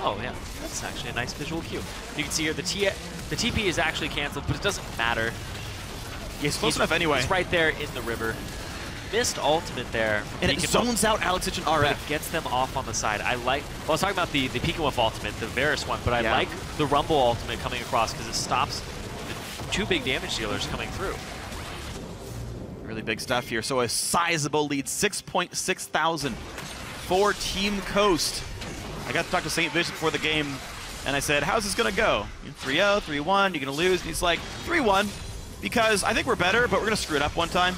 Oh, yeah. That's actually a nice visual cue. You can see here the TP is actually canceled, but it doesn't matter. Yeah, he's close enough anyway. He's right there in the river. Missed ultimate there. And it zones out Alex and RF. It gets them off on the side. I was talking about the Pekin Wolf ultimate, the Varus one, but I like the Rumble ultimate coming across because it stops the 2 big damage dealers coming through. Really big stuff here. So a sizable lead, 6.6 thousand for Team Coast. I got to talk to St. Vision before the game, and I said, how's this going to go? 3-0, 3-1, you're going to lose? And he's like, 3-1, because I think we're better, but we're going to screw it up one time.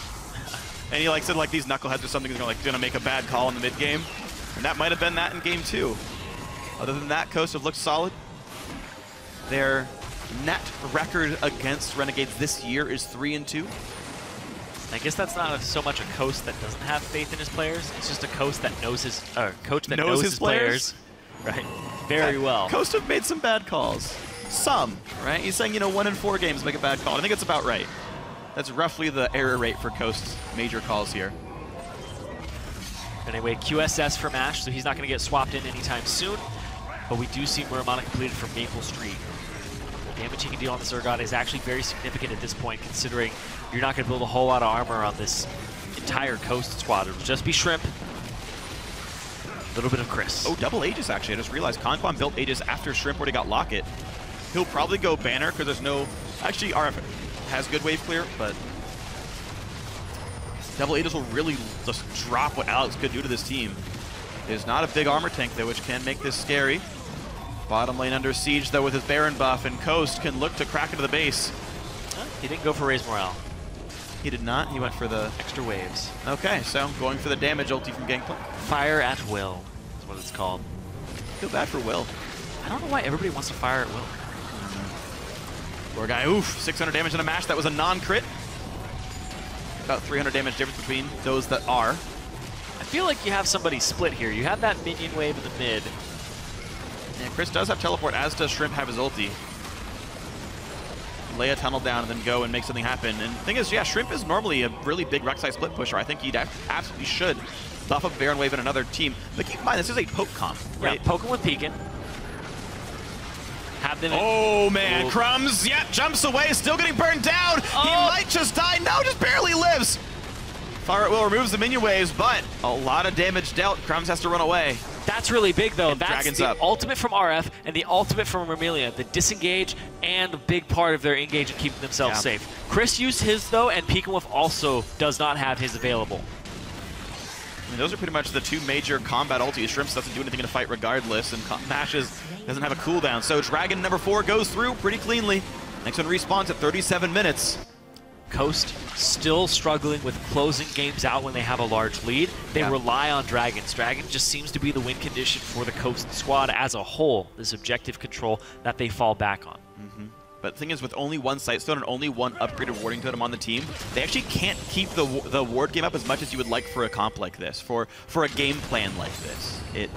And he said these knuckleheads or something is going to make a bad call in the mid game, and that might have been that in game 2. Other than that, Coast have looked solid. Their net record against Renegades this year is 3-2. I guess that's not so much a Coast that doesn't have faith in his players. It's just a Coast that knows his coach that knows his players. Right, very well. Coast have made some bad calls. Some, right? He's saying 1 in 4 games make a bad call. I think it's about right. That's roughly the error rate for Coast's major calls here. Anyway, QSS for Mash, so he's not going to get swapped in anytime soon. but we do see Muramana completed from Maple Street. The damage he can deal on the Zergod is actually very significant at this point, considering you're not going to build a whole lot of armor on this entire Coast squad. It'll just be Shrimp, a little bit of Chris. Oh, double Aegis, actually. I just realized Conquan built Aegis after Shrimp already got Locket. He'll probably go Banner, because there's no... Actually, RF has good wave clear, but... Double Aegis will really just drop what Alex could do to this team. There's not a big armor tank, though, which can make this scary. Bottom lane under siege, though, with his Baron buff, and Coast can look to crack into the base. He didn't go for Raise Morale. He did not. He went for the... Extra waves. Okay, so going for the damage ulti from Gangplank. Fire at will is what it's called. Feel bad for Will. I don't know why everybody wants to fire at will. Poor guy, oof, 600 damage in a match. That was a non-crit. About 300 damage difference between those that are. I feel like you have somebody split here. You have that minion wave in the mid. Yeah, Chris does have teleport, as does Shrimp have his ulti. Lay a tunnel down and then go and make something happen. And the thing is, yeah, Shrimp is normally a really big Rek'Sai split pusher. I think he absolutely should buff up Baron Wave in another team. But keep in mind, this is a poke comp, right? Yeah, poke him with Peekin. Have them. Oh man, ooh. Crumbs, yeah, jumps away, still getting burned down. Oh. He might just die. No, just barely lives. Fire at will removes the minion waves, but a lot of damage dealt. Crumbs has to run away. That's really big, though. And that's the ultimate from RF and the ultimate from Vermilion. The disengage and a big part of their engage and keeping themselves safe. Chris used his, though, and Peekwolf also does not have his available. I mean, those are pretty much the two major combat ultis. Shrimps doesn't do anything in a fight regardless, and Mashes doesn't have a cooldown. So Dragon number 4 goes through pretty cleanly. Next one respawns at 37 minutes. Coast still struggling with closing games out when they have a large lead. They rely on Dragons. Dragon just seems to be the win condition for the Coast squad as a whole, this objective control that they fall back on. But the thing is, with only one Sightstone and only one upgraded warding totem on the team, they actually can't keep the ward game up as much as you would like for a comp like this, for a game plan like this. It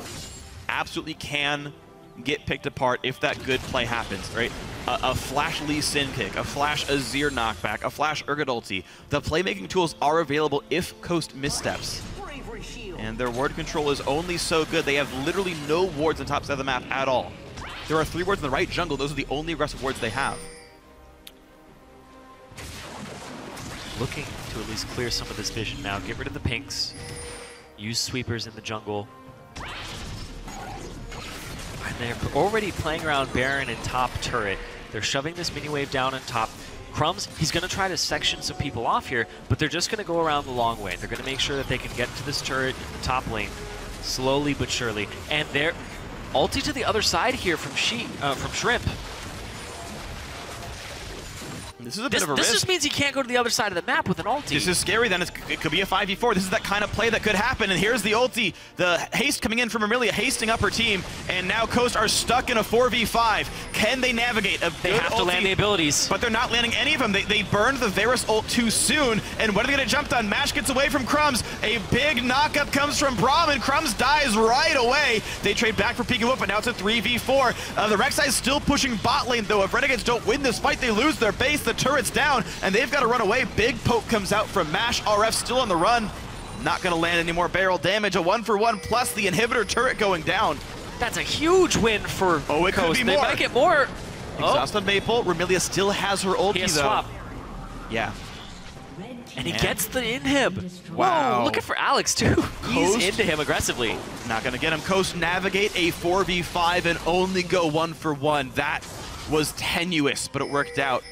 absolutely can get picked apart if that good play happens, right? A flash Lee Sin kick, a flash Azir knockback, a flash Urgot ulti. The playmaking tools are available if Coast missteps. And their ward control is only so good. They have literally no wards on top side of the map at all. There are 3 wards in the right jungle. Those are the only aggressive wards they have. Looking to at least clear some of this vision now. Get rid of the pinks. Use sweepers in the jungle. And they're already playing around Baron and top turret. They're shoving this mini wave down on top. Crumbs, he's going to try to section some people off here, but they're just going to go around the long way. They're going to make sure that they can get to this turret in the top lane, slowly but surely. And they're ulti to the other side here from Shrimp. This is a bit of a risk. This just means he can't go to the other side of the map with an ulti. This is scary, then. It could be a 5v4. This is that kind of play that could happen, and here's the ulti. The haste coming in from Amelia, hasting up her team, and now Coast are stuck in a 4v5. Can they navigate? They have to land the abilities. But they're not landing any of them. They burned the Varus ult too soon, and when are they going to jump on? Mash gets away from Crumbs. A big knock-up comes from Braum, and Crumbs dies right away. They trade back for Peek and Whoop, but now it's a 3v4. The Rek'Sai is still pushing bot lane, though. If Renegades don't win this fight, they lose their base. The turret's down, and they've got to run away. Big poke comes out from Mash. RF still on the run. Not going to land any more barrel damage. A 1-for-1 plus the inhibitor turret going down. That's a huge win for Coast. Could be they more. might get more. Exhaust on Maple. Remilia still has her ulti, he has though. swap. Yeah. And he gets the inhib. Wow. Whoa, looking for Alex, too. He's into him aggressively. Not going to get him. Coast navigate a 4v5 and only go 1-for-1. That was tenuous, but it worked out.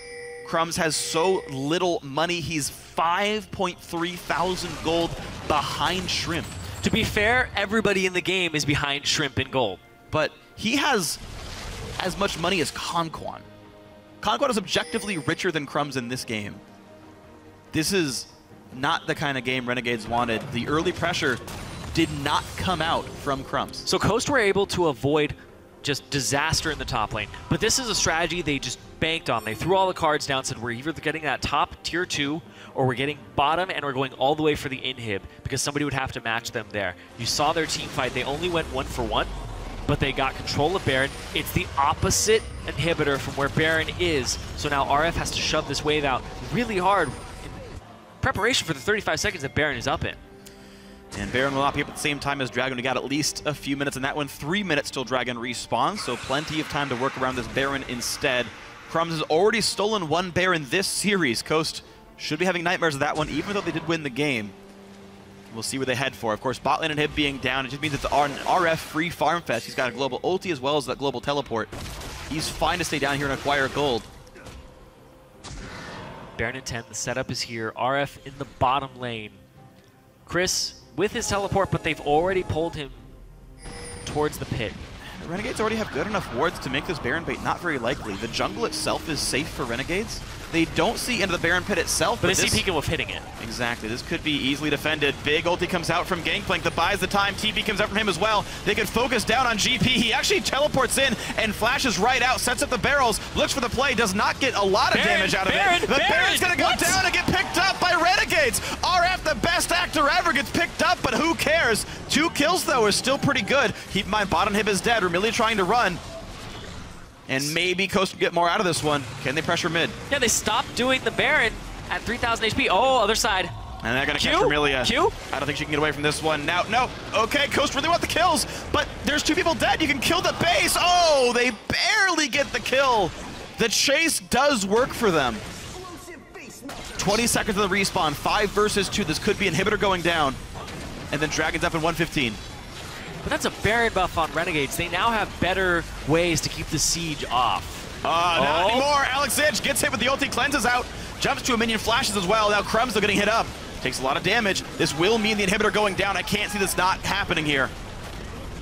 Crumbs has so little money. He's 5.3 thousand gold behind Shrimp. To be fair, everybody in the game is behind Shrimp in gold. But he has as much money as Conquan. Conquan is objectively richer than Crumbs in this game. This is not the kind of game Renegades wanted. The early pressure did not come out from Crumbs. So Coast were able to avoid just disaster in the top lane. But this is a strategy they just banked on. They threw all the cards down, said we're either getting that top tier 2 or we're getting bottom and we're going all the way for the inhib because somebody would have to match them there. You saw their team fight. They only went 1-for-1, but they got control of Baron. It's the opposite inhibitor from where Baron is. So now RF has to shove this wave out really hard in preparation for the 35 seconds that Baron is up in. And Baron will not be up at the same time as Dragon. We got at least a few minutes in that one. 3 minutes till Dragon respawns, so plenty of time to work around this Baron instead. Crumbs has already stolen 1 Baron this series. Coast should be having nightmares of that one, even though they did win the game. We'll see where they head for. Of course, bot lane and Hib being down, it just means it's an RF free farm fest. He's got a global ulti as well as that global teleport. He's fine to stay down here and acquire gold. Baron in 10, the setup is here. RF in the bottom lane. Chris with his teleport, but they've already pulled him towards the pit. The Renegades already have good enough wards to make this Baron bait not very likely. The jungle itself is safe for Renegades. They don't see into the Baron pit itself, but they see Peekaboo hitting it. Exactly. This could be easily defended. Big ulti comes out from Gangplank that buys the time. TP comes out from him as well. They can focus down on GP. He actually teleports in and flashes right out, sets up the barrels, looks for the play, does not get a lot of damage out of it. But Baron's going to go down and get picked up by Renegades. RF, the best actor ever, gets picked up, but who cares? 2 kills, though, is still pretty good. Keep in mind, bottom Hib is dead. We're really trying to run. And maybe Coast can get more out of this one. Can they pressure mid? Yeah, they stopped doing the Baron at 3,000 HP. Oh, other side. And they're going to catch Vermilia. Q? I don't think she can get away from this one. Now, no. Okay, Coast really want the kills, but there's 2 people dead. You can kill the base. Oh, they barely get the kill. The chase does work for them. 20 seconds of the respawn. 5 versus 2. This could be inhibitor going down. And then Dragon's up in 115. But that's a Baron buff on Renegades. They now have better ways to keep the siege off. Not anymore. Alex Edge gets hit with the ulti, cleanses out, jumps to a minion, flashes as well. Now Crumbs still getting hit up. Takes a lot of damage. This will mean the inhibitor going down. I can't see this not happening here.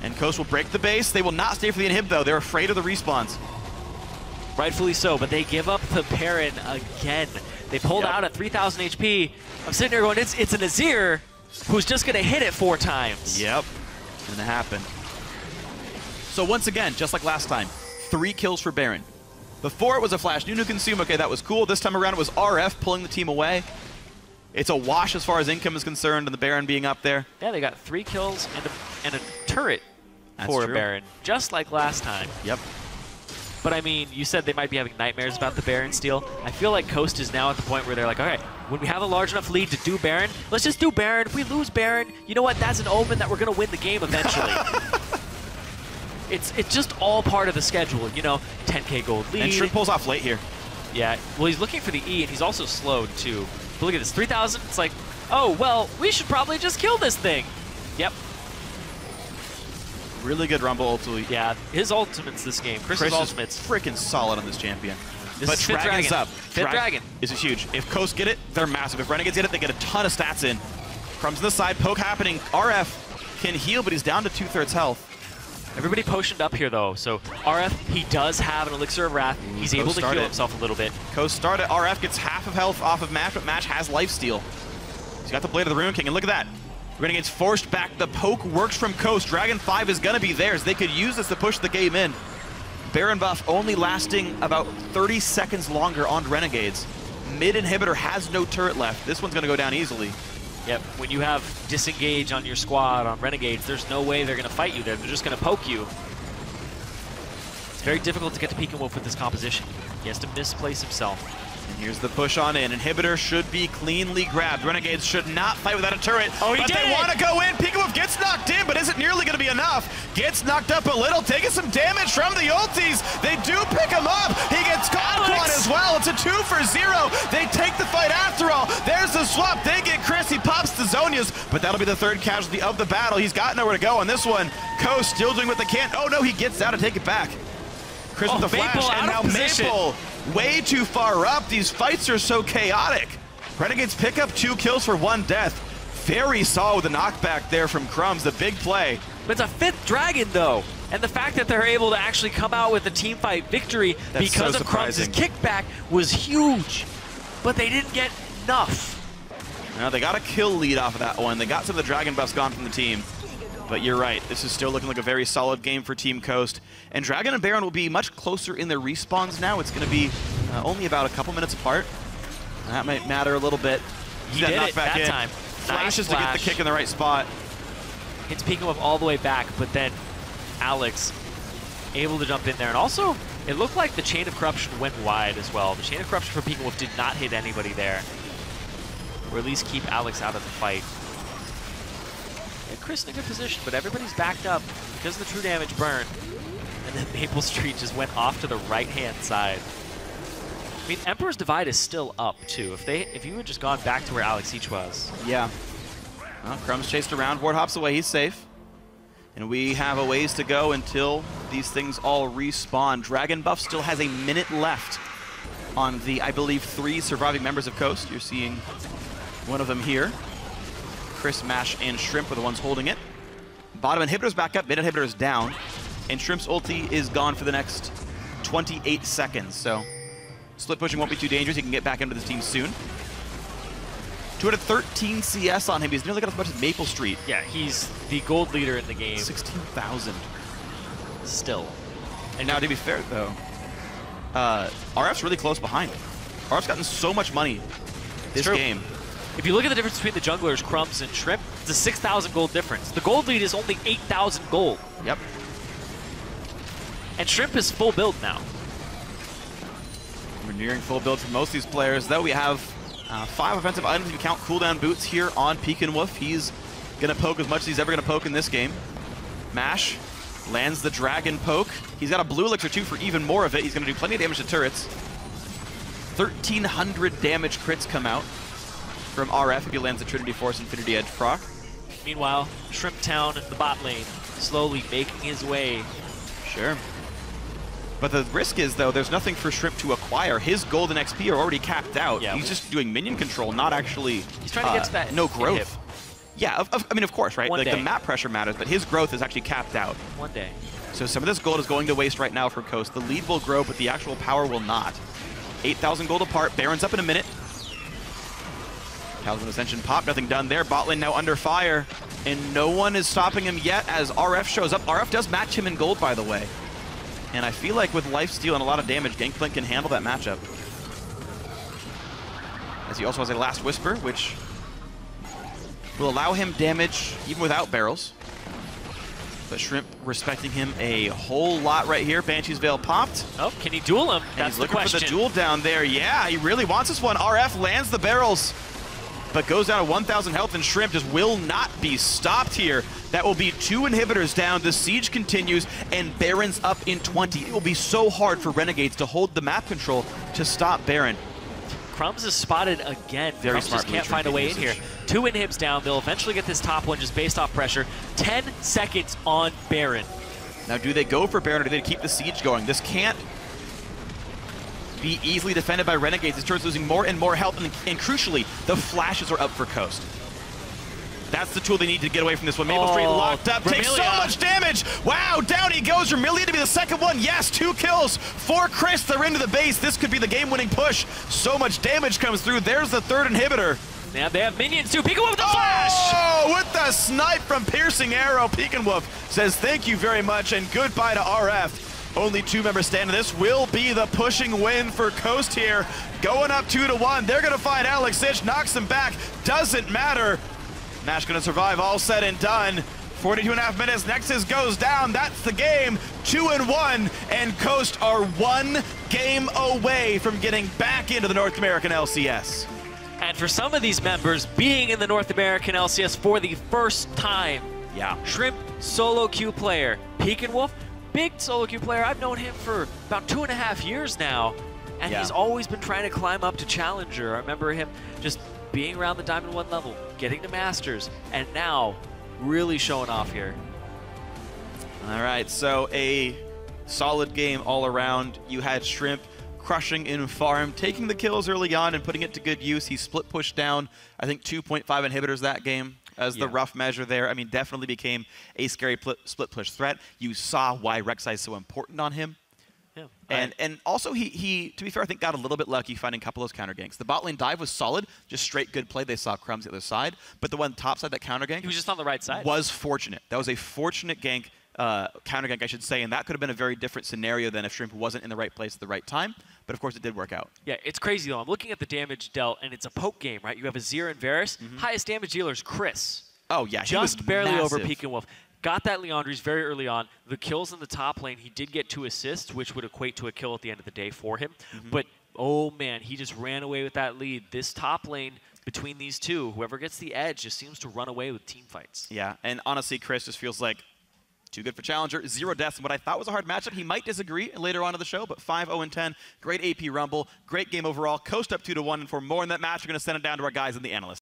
And Coast will break the base. They will not stay for the inhib, though. They're afraid of the respawns. Rightfully so, but they give up the Baron again. They pulled out at 3,000 HP. I'm sitting here going, it's an Azir who's just going to hit it 4 times. Yep. Gonna happen. So once again, just like last time, 3 kills for Baron. Before it was a flash Nunu consume. Okay, that was cool. This time around it was RF pulling the team away. It's a wash as far as income is concerned and the Baron being up there. Yeah, they got 3 kills and a turret for a Baron, just like last time. Yep. But I mean, you said they might be having nightmares about the Baron steal. I feel like Coast is now at the point where they're like, all right, when we have a large enough lead to do Baron, let's just do Baron. If we lose Baron, you know what? That's an omen that we're going to win the game eventually. It's just all part of the schedule, you know, 10K gold lead. And Shrimp pulls off late here. Yeah, well, he's looking for the E, and he's also slowed, too. But look at this, 3,000, it's like, oh, well, we should probably just kill this thing. Yep. Really good Rumble ultimate. Yeah, his ultimates this game. Chris's ultimates. Freaking solid on this champion. This is Dragon's up. Fifth Dragon. This is huge. If Coast get it, they're massive. If Renegades get it, they get a ton of stats in. Crumbs on the side, poke happening. RF can heal, but he's down to 2/3 health. Everybody potioned up here, though. So RF, he does have an Elixir of Wrath. He's able to heal himself a little bit. Coast started. RF gets half of health off of Match, but Match has lifesteal. He's got the Blade of the Rune King, and look at that. Renegades forced back. The poke works from Coast. Dragon 5 is going to be theirs. They could use this to push the game in. Baron buff only lasting about 30 seconds longer on Renegades. Mid inhibitor has no turret left. This one's going to go down easily. Yep, when you have disengage on your squad on Renegades, there's no way they're going to fight you there. They're just going to poke you. It's very difficult to get to Peekaboo with this composition. He has to misplace himself. And here's the push on in. Inhibitor should be cleanly grabbed. Renegades should not fight without a turret. Oh, he did it! But they want to go in. Peekaboo gets knocked in, but isn't nearly going to be enough. Gets knocked up a little, taking some damage from the ultis. They do pick him up. He gets caught one as well. It's a 2-for-0. They take the fight after all. There's the swap. They get Chris. He pops the Zonias, but that'll be the 3rd casualty of the battle. He's got nowhere to go on this one. Coast still doing what they can. Oh, no, he gets out to take it back. Chris with the flash, and now Maple way too far up. These fights are so chaotic. Renegades pick up 2 kills for 1 death. Very solid with the knockback there from Crumbs, the big play. But it's a 5th Dragon, though. And the fact that they're able to actually come out with a teamfight victory because of Crumbs' kickback was huge. But they didn't get enough. Now they got a kill lead off of that one. They got some of the Dragon buffs gone from the team. But you're right, this is still looking like a very solid game for Team Coast. And Dragon and Baron will be much closer in their respawns now. It's going to be only about a couple minutes apart. That might matter a little bit. He did it that time. Flashes to get the kick in the right spot. Hits Peekaboo all the way back, but then Alex able to jump in there. And also, it looked like the Chain of Corruption went wide as well. The Chain of Corruption for Peekaboo did not hit anybody there. Or at least keep Alex out of the fight. Yeah, Chris in a good position, but everybody's backed up because of the true damage burn. And then Maple Street just went off to the right-hand side. I mean, Emperor's Divide is still up, too. If you had just gone back to where Alex Each was. Yeah. Well, Crumb's chased around. Ward hops away. He's safe. And we have a ways to go until these things all respawn. Dragon Buff still has a minute left on the, I believe, 3 surviving members of Coast. You're seeing one of them here. Chris, Mash, and Shrimp are the ones holding it. Bottom inhibitor's back up, mid inhibitor's down. And Shrimp's ulti is gone for the next 28 seconds. So split pushing won't be too dangerous. He can get back into this team soon. 213 CS on him. He's nearly got as much as Maple Street. Yeah, he's the gold leader in the game. 16,000. Still. And now, to be fair, though, RF's really close behind. RF's gotten so much money this game. If you look at the difference between the junglers, Crumbs and Shrimp, it's a 6,000 gold difference. The gold lead is only 8,000 gold. Yep. And Shrimp is full build now. We're nearing full build for most of these players, though. We have 5 offensive items if you count cooldown boots here on Pekinwolf. He's going to poke as much as he's ever going to poke in this game. Mash lands the dragon poke. He's got a blue elixir too for even more of it. He's going to do plenty of damage to turrets. 1,300 damage crits come out from RF if he lands the Trinity Force Infinity Edge proc. Meanwhile, Shrimp Town in the bot lane, slowly making his way. Sure. But the risk is, though, there's nothing for Shrimp to acquire. His gold and XP are already capped out. Yeah, he's just doing minion control, not actually... He's trying to get to that no growth. Yeah, I mean, of course, right? Like, the map pressure matters, but his growth is actually capped out. One day. So some of this gold is going to waste right now for Coast. The lead will grow, but the actual power will not. 8,000 gold apart. Baron's up in a minute. Talisman Ascension pop, nothing done there. Bot lane now under fire, and no one is stopping him yet as RF shows up. RF does match him in gold, by the way. And I feel like with lifesteal and a lot of damage, Gangplank can handle that matchup. As he also has a Last Whisper, which will allow him damage even without barrels. But Shrimp respecting him a whole lot right here. Banshee's Veil popped. Oh, can he duel him? That's the question. He's looking for the duel down there. Yeah, he really wants this one. RF lands the barrels, but goes down to 1,000 health, and Shrimp just will not be stopped here. That will be 2 inhibitors down. The siege continues, and Baron's up in 20. It will be so hard for Renegades to hold the map control to stop Baron. Crumbs is spotted again. Very Crumbs smart. Just can't find a way in here. 2 inhibs down. They'll eventually get this top one just based off pressure. 10 seconds on Baron. Now, do they go for Baron, or do they keep the siege going? This can't be easily defended by Renegades. This turn's losing more and more health, and crucially, the flashes are up for Coast. That's the tool they need to get away from this one. Maple Street locked up, takes so much damage. Wow, down he goes. Vermilion to be the second one. Yes, 2 kills for Chris. They're into the base. This could be the game-winning push. So much damage comes through. There's the 3rd inhibitor. Yeah, they have minions too. Pekinwolf with the flash! Oh, with the snipe from Piercing Arrow. Pekinwolf says thank you very much and goodbye to RF. Only 2 members standing. This will be the pushing win for Coast here. Going up 2-1. They're going to find Alex Ich, knocks him back. Doesn't matter. Nash going to survive, all said and done. 42.5 minutes, Nexus goes down, that's the game. 2-1, and Coast are 1 game away from getting back into the North American LCS. And for some of these members, being in the North American LCS for the first time. Yeah. Shrimp, solo queue player. Pekinwolf, big solo queue player. I've known him for about 2.5 years now. And he's always been trying to climb up to Challenger. I remember him just being around the Diamond 1 level, getting to Masters, and now really showing off here. All right, so a solid game all around. You had Shrimp crushing in farm, taking the kills early on and putting it to good use. He split pushed down, I think, 2.5 inhibitors that game as the rough measure there. I mean, definitely became a scary split push threat. You saw why Rek'Sai is so important on him. And also, he, to be fair, I think got a little bit lucky finding a couple of those counter ganks. The bot lane dive was solid, just straight good play. They saw Crumbs the other side. But the one top side, that counter gank, he was just on the right side. Was fortunate. That was a fortunate gank, counter gank, I should say. And that could have been a very different scenario than if Shrimp wasn't in the right place at the right time. But of course, it did work out. Yeah, it's crazy, though. I'm looking at the damage dealt, and it's a poke game, right? You have a Zir and Varus. Highest damage dealer is Chris. Oh, yeah. Just barely over Pekinwolf. Got that Leandri's very early on. The kills in the top lane, he did get 2 assists, which would equate to a kill at the end of the day for him. But, oh man, he just ran away with that lead. This top lane between these two, whoever gets the edge just seems to run away with team fights. Yeah, and honestly, Chris just feels like too good for Challenger. 0 deaths in what I thought was a hard matchup. He might disagree later on in the show, but 5-0-10. Great AP Rumble. Great game overall. Coast up 2-1. And for more in that match, we're going to send it down to our guys in the analyst.